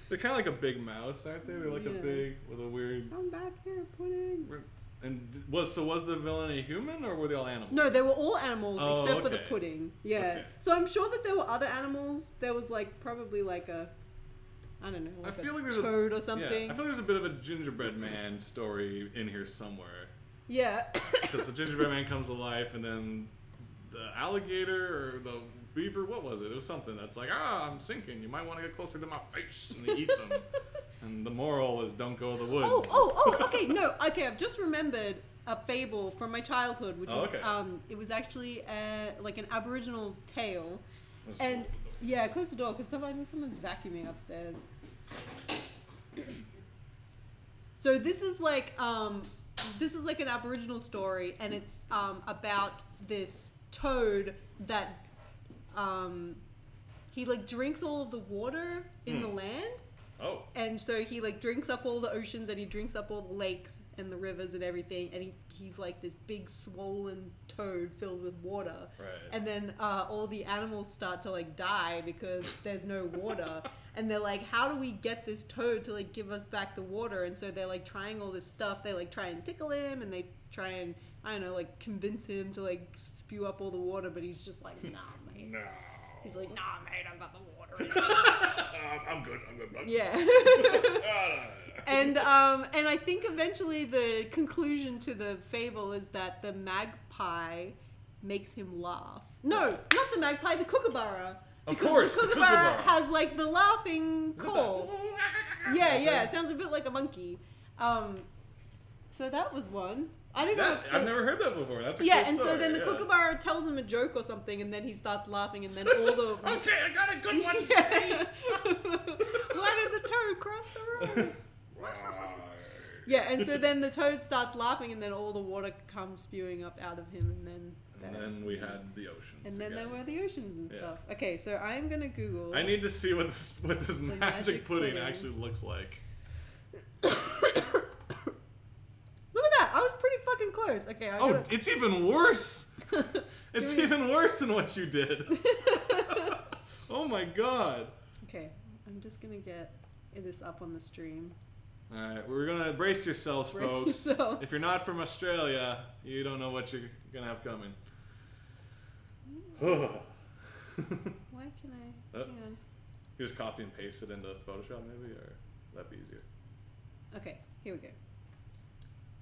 They're kind of like a big mouse, aren't they? They're like a big with a weird. Come back here, pudding. And was the villain a human or were they all animals? No, they were all animals except for the pudding. Yeah. Okay. So I'm sure that there were other animals. There was like probably like a, I don't know, like I feel like there's toad or something. Yeah, I feel like there's a bit of a gingerbread man story in here somewhere. Yeah. Because the gingerbread man comes to life and then the alligator or the beaver, what was it? It was something that's like, I'm sinking. You might want to get closer to my face. And he eats him. And the moral is don't go to the woods. Okay, no. Okay, I've just remembered a fable from my childhood, which is, it was actually like an Aboriginal tale. And, yeah, close the door because someone's vacuuming upstairs. So this is like an Aboriginal story, and it's about this toad that he like drinks all of the water in the land. Oh. And so he like drinks up all the oceans and he drinks up all the lakes and the rivers and everything, and he's like this big swollen toad filled with water. Right. And then all the animals start to like die because there's no water. And they're like, how do we get this toad to like give us back the water? And so they're like trying all this stuff. They like try and tickle him and they try and, I don't know, like convince him to like spew up all the water, but he's just like, nah, mate. No. He's like, nah, mate, I've got the water. I'm good. Yeah. And I think eventually the conclusion to the fable is that the magpie makes him laugh. No, not the magpie, the kookaburra. Of course, the kookaburra has like the laughing call. Yeah, it sounds a bit like a monkey. So that was one. I don't know. I've never heard that before. That's a cool and story. So then the kookaburra tells him a joke or something, and then he starts laughing, and then all the okay, I got a good one. Why did the toad cross the road? Yeah, and so then the toad starts laughing, and then all the water comes spewing up out of him, and then we had the oceans. And then there were the oceans and stuff. Okay, so I'm gonna Google. I need to see what this magic pudding actually looks like. Look at that! I was pretty fucking close. Okay. It's even worse. It's even worse than what you did. Oh my god. Okay, I'm just gonna get this up on the stream. Alright, we're gonna brace yourselves, folks. Yourself. If you're not from Australia, you don't know what you're gonna have coming. Why can I? Hang on. You just copy and paste it into Photoshop, maybe, or that'd be easier. Okay, here we go.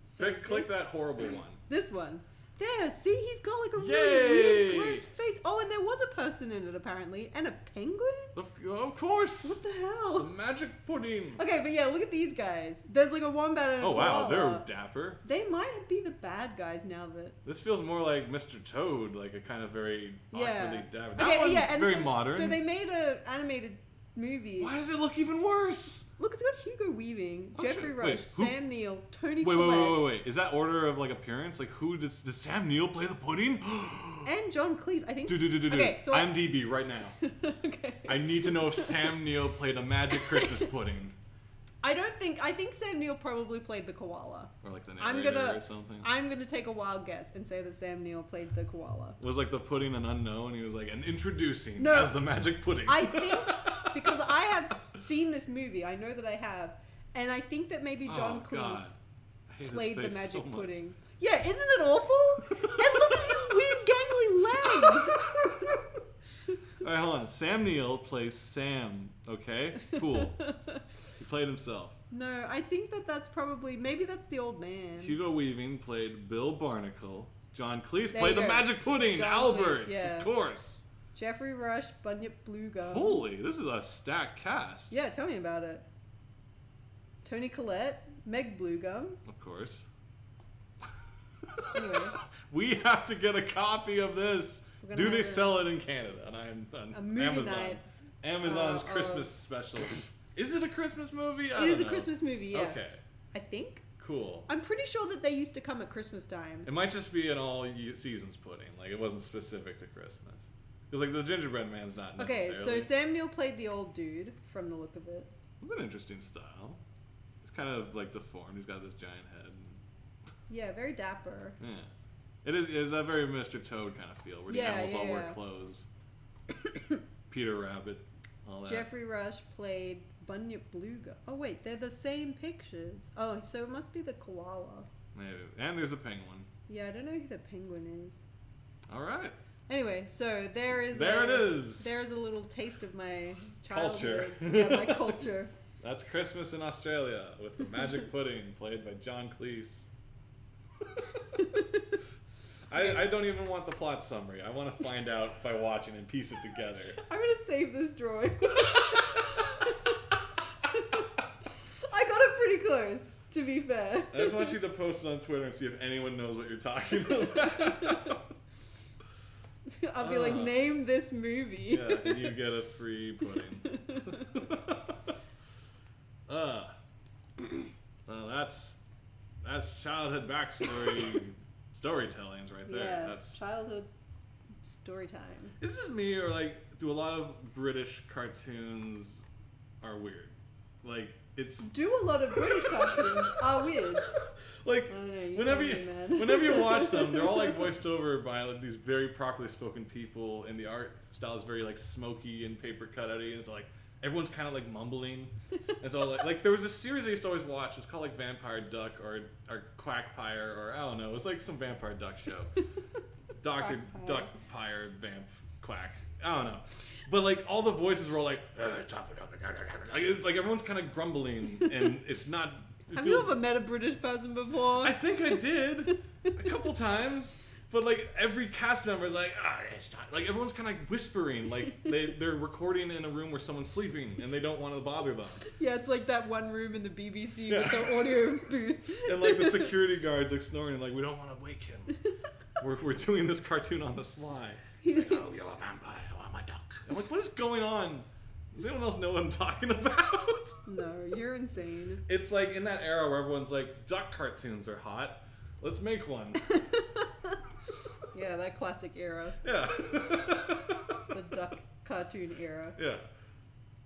So Click that horrible one. This one. There, see, he's got like a Yay! really weird, gross face. Oh, and there was a person in it apparently, and a penguin. Of course. What the hell? The magic pudding. Okay, but yeah, look at these guys. There's like a wombat and a Oh wow, koala. they're dapper. They might be the bad guys now that. This feels more like Mr. Toad, like a kind of very awkwardly dapper. That Okay, one's yeah, and very so, modern. So they made an animated movie. Why does it look even worse? Look, it's got Hugo Weaving, Oh, Jeffrey shit. Rush, Wait, who? Sam Neill, Tony Wait, Collette, wait. Is that order of like appearance? Like who did Sam Neill play the pudding? and John Cleese. I think. Dude. Okay, so IMDb right now. okay. I need to know if Sam Neill played a magic Christmas pudding. I think Sam Neill probably played the koala. Or like the narrator or something. I'm gonna take a wild guess and say that Sam Neill played the koala. Was like the pudding an unknown? He was like, and introducing No. as the magic pudding. I think because I have seen this movie, I know that I have, and I think that maybe John Oh, God. Cleese I hate his played the face magic so much. pudding. Yeah, isn't it awful? And look at his weird gangly legs. Alright, hold on. Sam Neill plays Sam, okay? Cool. He played himself. No, I think that's probably maybe that's the old man. Hugo Weaving played Bill Barnacle. John Cleese There played you the go. magic pudding, John Albert, Cleese, yeah. of course. Jeffrey Rush, Bunyip Bluegum. Holy, this is a stacked cast. Yeah, tell me about it. Tony Collette, Meg Bluegum. Of course. Anyway, We have to get a copy of this. We're gonna Do they have sell it in Canada? On a movie Amazon. night. Amazon's Christmas special. Is it a Christmas movie? It is a Christmas movie, yes. Okay. I think. Cool. I'm pretty sure that they used to come at Christmas time. It might just be an all seasons pudding. Like it wasn't specific to Christmas. Because like the gingerbread man's not Okay, necessarily. so Sam Neill played the old dude from the look of it. It's an interesting style. It's kind of like deformed. He's got this giant head. Yeah, very dapper. Yeah. It is a very Mr. Toad kind of feel, where the animals all wear clothes. Peter Rabbit, all that. Jeffrey Rush played Bunyip Bluegum. Oh wait, they're the same pictures. Oh, so it must be the koala. Maybe. And there's a penguin. Yeah, I don't know who the penguin is. All right. Anyway, so there is. There it is. There's a little taste of my Culture. childhood. Yeah, my culture. That's Christmas in Australia with the magic pudding played by John Cleese. I don't even want the plot summary. I want to find out by watching and piece it together. I'm gonna save this drawing. I got it pretty close, to be fair. I just want you to post it on Twitter and see if anyone knows what you're talking about. I'll be like, name this movie. Yeah, and you get a free pudding. Well, that's childhood backstory storytellings right there. Yeah, That's childhood story time. Is this me or like do a lot of British cartoons are weird? Like it's Do a lot of British cartoons are weird. like I don't know, you whenever tell you me, man. whenever you watch them, they're all like voiced over by like these very properly spoken people, and the art style is very like smoky and paper cut-outy, and it's like everyone's kind of like mumbling. It's all like there was this series I used to always watch. It was called like Vampire Duck or Quackpire or I don't know. It was like some Vampire Duck show. Doctor Quackpire. Duckpire Vamp Quack. I don't know. But like all the voices were all like, it's like everyone's kind of grumbling, and it's not. Have you ever met a British person before? I think I did a couple times. But like every cast member is like, it's time. Like everyone's kind of like whispering, like they're recording in a room where someone's sleeping and they don't want to bother them. Yeah, it's like that one room in the BBC Yeah. with the audio booth. And like the security guards like snoring, like we don't want to wake him. We're doing this cartoon on the sly. He's like, oh, you're a vampire, I'm a duck. I'm like, what is going on? Does anyone else know what I'm talking about? No, you're insane. It's like in that era where everyone's like, duck cartoons are hot. Let's make one. Yeah, that classic era. Yeah. The duck cartoon era. Yeah.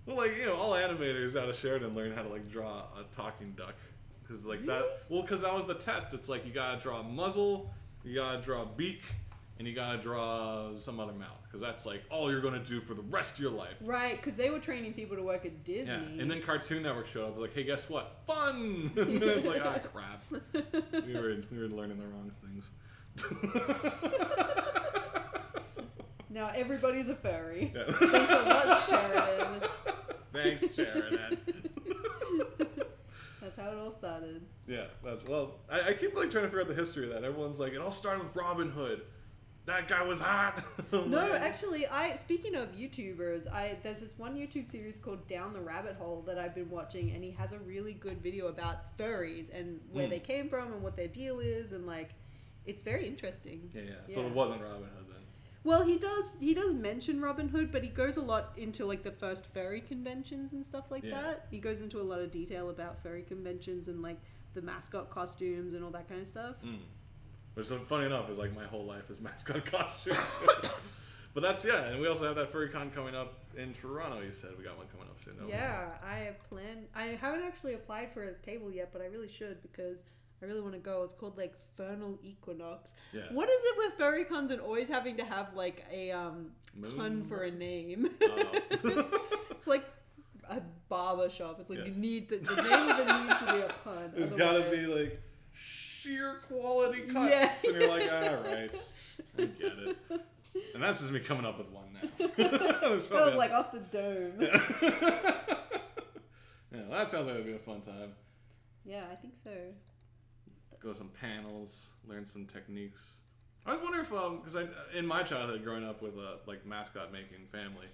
Well, like, you know, all animators out of Sheridan learn how to, like, draw a talking duck. Because, like, that... Well, because that was the test. It's like, you gotta draw a muzzle, you gotta draw a beak, and you gotta draw some other mouth because that's like all you're gonna do for the rest of your life. Right, because they were training people to work at Disney. Yeah, and then Cartoon Network showed up. Like, hey, guess what? Fun. And then it's like, ah, crap. We were learning the wrong things. Now everybody's a furry. Yeah. Thanks so much, Sheridan. Thanks, Sheridan. That's how it all started. Yeah, I keep like trying to figure out the history of that. Everyone's like, it all started with Robin Hood. That guy was hot. No, actually, speaking of YouTubers, there's this one YouTube series called Down the Rabbit Hole that I've been watching, and he has a really good video about furries and where they came from and what their deal is, and like, it's very interesting. Yeah. So it wasn't Robin Hood then. Well, he does mention Robin Hood, but he goes a lot into like the first furry conventions and stuff like that. He goes into a lot of detail about furry conventions and like the mascot costumes and all that kind of stuff. Which, funny enough, is like my whole life is mascot costumes. But that's, and we also have that FurryCon coming up in Toronto. You said we got one coming up soon. I have planned. I haven't actually applied for a table yet, but I really should because I really want to go. It's called like Fernal Equinox. Yeah. What is it with furrycons and always having to have like a pun for a name? Oh. It's like a barber shop. It's like you need to, the name of it needs to be a pun. It's gotta be like sheer quality cuts. Yes. And you're like, all right, I get it. And that's just me coming up with one now. That was like off the dome. Yeah, that sounds like it'd be a fun time. Yeah, I think so. Go to some panels, learn some techniques. I was wondering if, because in my childhood, growing up with a like mascot making family,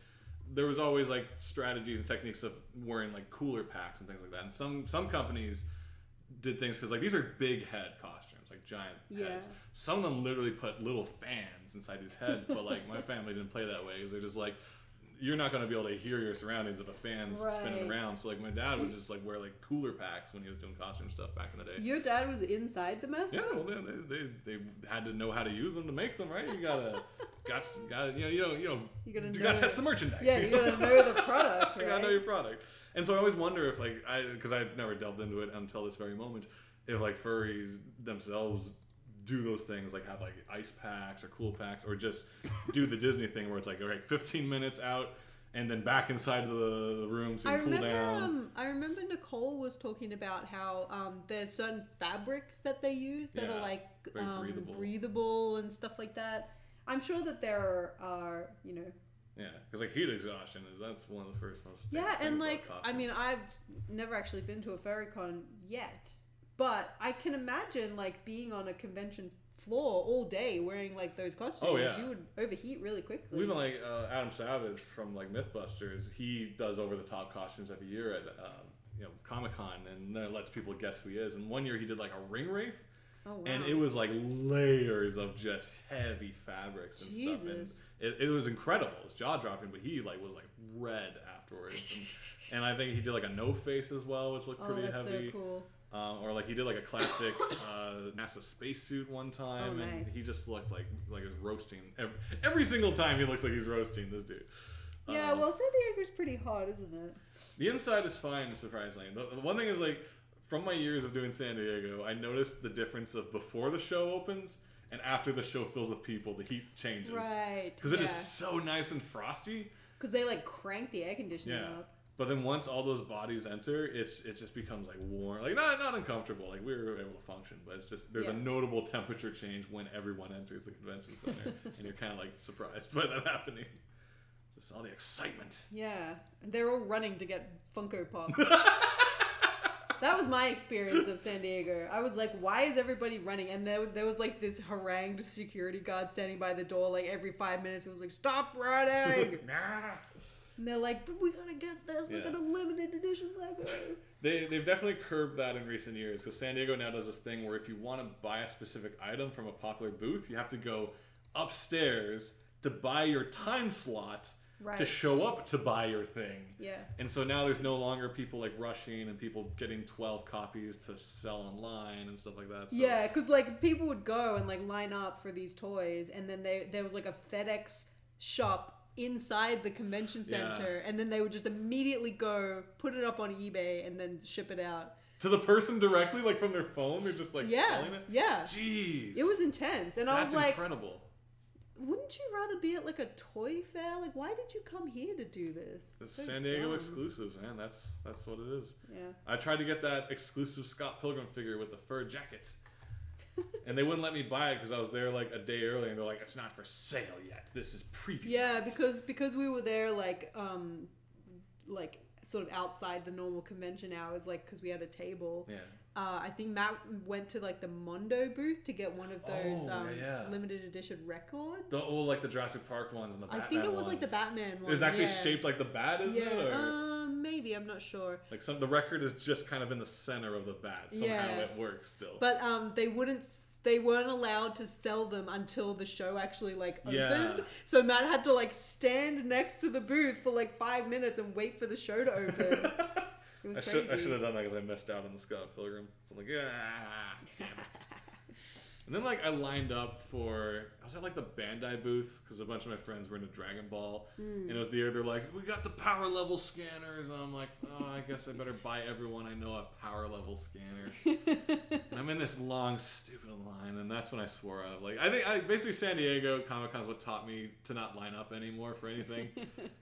there was always like strategies and techniques of wearing like cooler packs and things like that. And some companies did things because like these are big head costumes, like giant heads. Some of them literally put little fans inside these heads, but like my family didn't play that way because they're just like, you're not going to be able to hear your surroundings if a fan's spinning around. So like my dad would just like wear like cooler packs when he was doing costume stuff back in the day. Your dad was inside the mascot? Yeah, well they had to know how to use them to make them, right? You gotta you gotta test the merchandise. Yeah, you gotta know the product, right? You gotta know your product. And so I always wonder if like because I've never delved into it until this very moment, if like furries themselves do those things, like have like ice packs or cool packs, or just do the Disney thing where it's like, all right, 15 minutes out and then back inside the room so you cool down. I remember Nicole was talking about how there's certain fabrics that they use that are like breathable and stuff like that. I'm sure that there are, Yeah, because like heat exhaustion that's one of the first most and like I mean I've never actually been to a furrycon yet. But I can imagine, like, being on a convention floor all day wearing, like, those costumes. Oh, yeah. You would overheat really quickly. Even, like, Adam Savage from, like, Mythbusters, he does over-the-top costumes every year at, Comic-Con, and lets people guess who he is. And one year he did, like, a ring wraith. Oh, wow. And it was, like, layers of just heavy fabrics and stuff. And it was incredible. It was jaw-dropping, but he, like, was, like, red afterwards. And I think he did, like, a no-face as well, which looked pretty heavy. Oh, that's so cool. Or like he did like a classic NASA spacesuit one time, and he just looked like he was roasting every single time. He looks like he's roasting this dude. Yeah, well, San Diego's pretty hot, isn't it? The inside is fine, surprisingly. The one thing is like from my years of doing San Diego, I noticed the difference of before the show opens and after the show fills with people. The heat changes, right? Because it is so nice and frosty. Because they like crank the air conditioning up. But then once all those bodies enter, it just becomes like warm, like not uncomfortable. Like we were able to function, but it's just there's a notable temperature change when everyone enters the convention center, and you're kind of like surprised by that happening. Just all the excitement. Yeah, and they're all running to get Funko Pop. That was my experience of San Diego. I was like, why is everybody running? And there was like this harangued security guard standing by the door like every 5 minutes. It was like, stop running! And they're like, but we gotta get this. We got a limited edition Lego. They've definitely curbed that in recent years because San Diego now does this thing where if you want to buy a specific item from a popular booth, you have to go upstairs to buy your time slot to show up to buy your thing. Yeah. And so now there's no longer people like rushing and people getting 12 copies to sell online and stuff like that. So. Yeah, because like people would go and like line up for these toys, and then there was like a FedEx shop inside the convention center, and then they would just immediately go put it up on eBay and then ship it out to the person directly, like from their phone. They're just like selling it. Yeah, jeez, it was intense, and I was like, incredible. wouldn't you rather be at like a toy fair? Like, why did you come here to do this? It's So San Diego dumb. exclusives, man. That's what it is. Yeah. I tried to get that exclusive Scott Pilgrim figure with the fur jacket. And they wouldn't let me buy it because I was there like a day early, and they're like, "It's not for sale yet. This is preview." Yeah, yet." because we were there like sort of outside the normal convention hours, like because we had a table. Yeah. I think Matt went to like the Mondo booth to get one of those yeah. limited edition records. Like the Jurassic Park ones and the Batman I think it was ones. like the Batman one. It was actually shaped like the bat, isn't it? Or Maybe, I'm not sure. like the record is just kind of in the center of the bat. Somehow it works still. But they weren't allowed to sell them until the show actually like opened. Yeah. So Matt had to like stand next to the booth for like 5 minutes and wait for the show to open. It was crazy. I should have done that because I missed out on the Scott Pilgrim. So I'm like, damn it. And then like I lined up I was at like the Bandai booth because a bunch of my friends were into Dragon Ball, and it was the year they're like, we got the power level scanners, and I'm like, oh, I guess I better buy everyone I know a power level scanner. And I'm in this long stupid line, and that's when I swore up. Like I think basically San Diego Comic-Con is what taught me to not line up anymore for anything,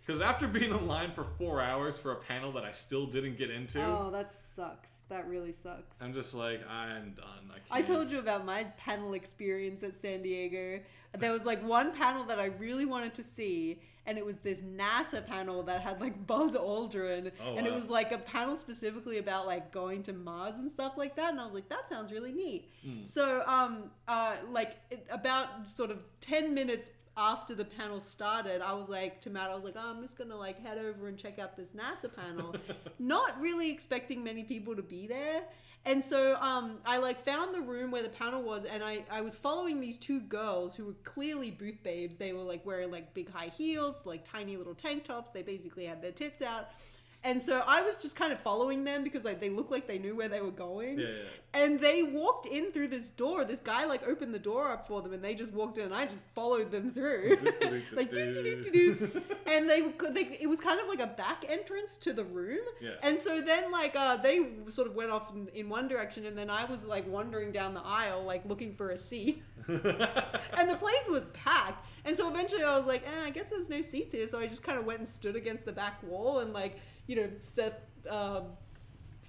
because after being in line for 4 hours for a panel that I still didn't get into, oh, that sucks. That really sucks. I'm just like, I'm done. I told you about my panel experience at San Diego. There was like one panel that I really wanted to see, and it was this NASA panel that had like Buzz Aldrin, and it was like a panel specifically about like going to Mars and stuff like that. And I was like, that sounds really neat. So, about sort of 10 minutes after the panel started, I was like to Matt, oh, I'm just gonna like head over and check out this NASA panel, not really expecting many people to be there. And so I like found the room where the panel was, and I was following these two girls who were clearly booth babes. They were like wearing like big high heels, like tiny little tank tops. They basically had their tits out. And so I was just kind of following them because like they looked like they knew where they were going. Yeah. And they walked in through this door. This guy like opened the door up for them, and they just walked in, and I just followed them through. Like do. And it was kind of like a back entrance to the room. Yeah. And so then like they sort of went off in one direction, and then I was like wandering down the aisle like looking for a seat. And the place was packed. And so eventually I was like, I guess there's no seats here. So I just kind of went and stood against the back wall, and like, you know, Seth,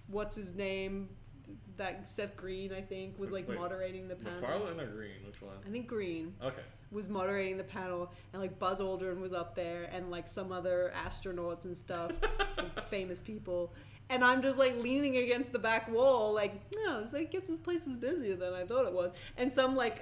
what's his name? That Seth Green, I think, was like moderating the panel. McFarlane or Green? Which one? I think Green. Okay. Was moderating the panel, and like Buzz Aldrin was up there, and like some other astronauts and stuff, like famous people. And I'm just like leaning against the back wall, like, no, I guess this place is busier than I thought it was. And some like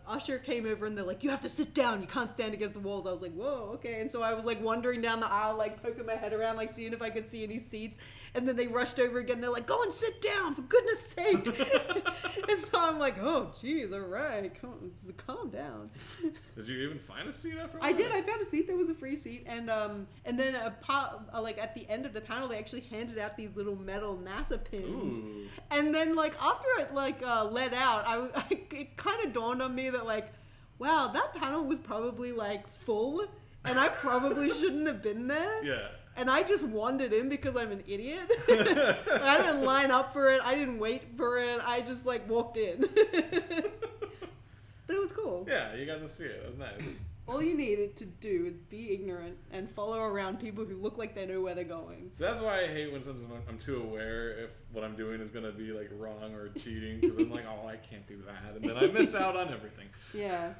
usher came over, and they're like, you have to sit down, you can't stand against the walls. I was like, whoa, okay. And so I was like wandering down the aisle, like poking my head around, like seeing if I could see any seats. And then they rushed over again. They're like, go and sit down, for goodness sake. And so I'm like, oh, geez, all right, calm down. Did you even find a seat after all? I did. I found a seat. There was a free seat, and then like at the end of the panel, they actually handed out these little metal NASA pins. Ooh. And then like after it like let out, it kind of dawned on me that like, wow, that panel was probably like full, and I probably shouldn't have been there. Yeah. And I just wandered in because I'm an idiot. I didn't line up for it. I didn't wait for it. I just like walked in. But it was cool. Yeah, you got to see it. It was nice. All you needed to do is be ignorant and follow around people who look like they know where they're going. So that's why I hate when sometimes I'm too aware if what I'm doing is going to be like wrong or cheating, because I'm like, oh, I can't do that. And then I miss out on everything. Yeah.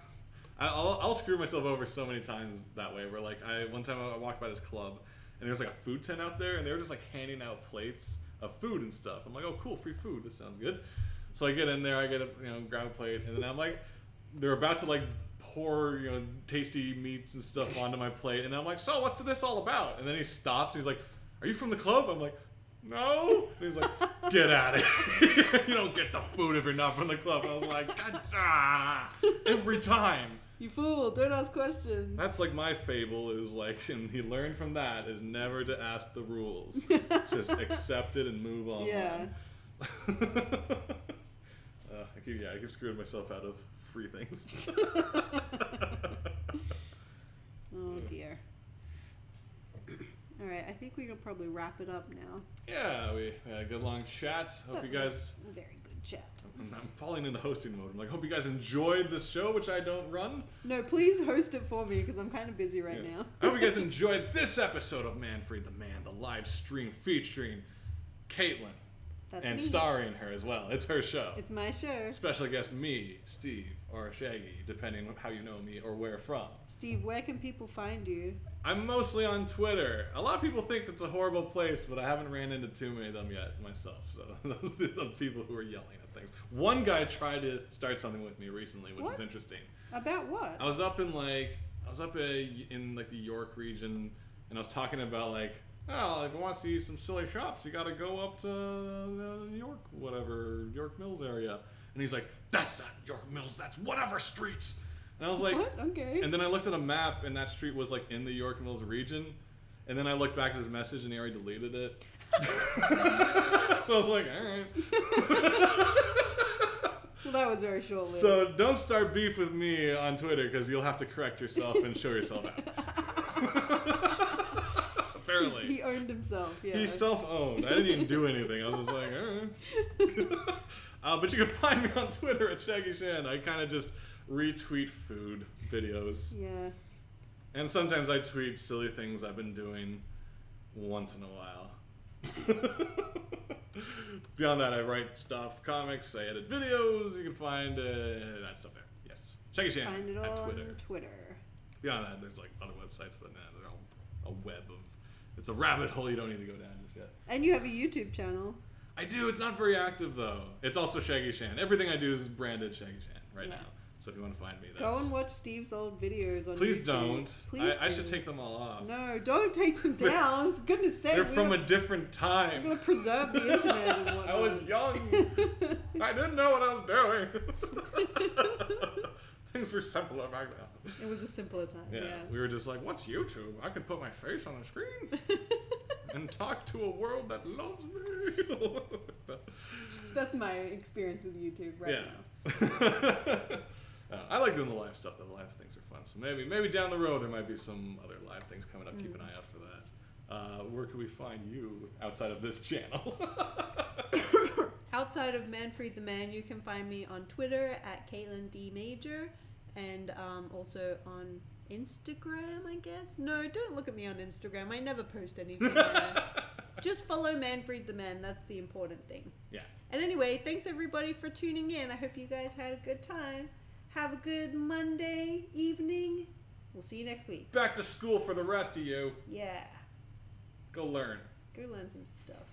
I'll screw myself over so many times that way, where like one time I walked by this club, and there was like a food tent out there, and they were just like handing out plates of food and stuff. I'm like, oh, cool, free food. This sounds good. So I get in there, I get grab a plate, and then I'm like, they're about to like pour tasty meats and stuff onto my plate, and then I'm like, so what's this all about? And then he stops, and he's like, are you from the club? I'm like, no. And he's like, get out of here. You don't get the food if you're not from the club. I was like, God, every time. You fool, don't ask questions. That's like my fable is like, and he learned from that, is never to ask the rules. Just accept it and move on. Yeah. I keep screwing myself out of free things. Oh dear. All right, I think we can probably wrap it up now. Yeah, we had a good long chat. Hope you guys very good. chat. I'm falling into hosting mode. I'm like, hope you guys enjoyed this show, which I don't run. No, please host it for me because I'm kind of busy right now. I hope you guys enjoyed this episode of Manfried the Man, the live stream featuring Caitlin. That's and me. starring her as well. It's her show. It's my show. Special guest me, Steve, or Shaggy, depending on how you know me or where from. Steve, where can people find you? I'm mostly on Twitter. A lot of people think it's a horrible place, but I haven't ran into too many of them yet myself. So those are the people who are yelling at things. One guy tried to start something with me recently, which is interesting. About what? I was up in the York region, and I was talking about like, oh, if you want to see some silly shops, you got to go up to York Mills area. And he's like, that's not York Mills, that's whatever streets. And I was like, what? Okay. And then I looked at a map, and that street was like in the York Mills region. And then I looked back at his message, and he already deleted it. So I was like, all right. Well, that was very short-lived. So don't start beef with me on Twitter, because you'll have to correct yourself and show yourself out. Apparently. He owned himself, yeah. He self-owned. I didn't even do anything. I was just like, all right. But you can find me on Twitter at Shaggy Shanahan. I kind of just retweet food videos. Yeah. And sometimes I tweet silly things I've been doing once in a while. Beyond that, I write stuff, comics, I edit videos. You can find that stuff there. Yes. Shaggy Shanahan Find it at all Twitter. on Twitter. Beyond that, there's like other websites, but they're all a web of... It's a rabbit hole you don't need to go down just yet. And you have a YouTube channel. I do. It's not very active, though. It's also Shaggy Shan. Everything I do is branded Shaggy Shan right now. So if you want to find me, that's... Go and watch Steve's old videos on Please YouTube. don't. Please I should take them all off. No, don't take them down. For goodness sake. They're from a different time. We're going to preserve the internet and whatnot. I was young. I didn't know what I was doing. Things were simpler back then. It was a simpler time, yeah. We were just like, what's YouTube? I could put my face on the screen and talk to a world that loves me. That's my experience with YouTube right now. I like doing the live stuff. The live things are fun. So maybe down the road there might be some other live things coming up. Keep an eye out for that. Where can we find you outside of this channel? Outside of Manfried the Man, you can find me on Twitter at Caitlin D Major, and also on Instagram, I guess. No, don't look at me on Instagram. I never post anything there. Just follow Manfried the Man. That's the important thing. Yeah. And anyway, thanks everybody for tuning in. I hope you guys had a good time. Have a good Monday evening. We'll see you next week. Back to school for the rest of you. Yeah. Go learn. Go learn some stuff.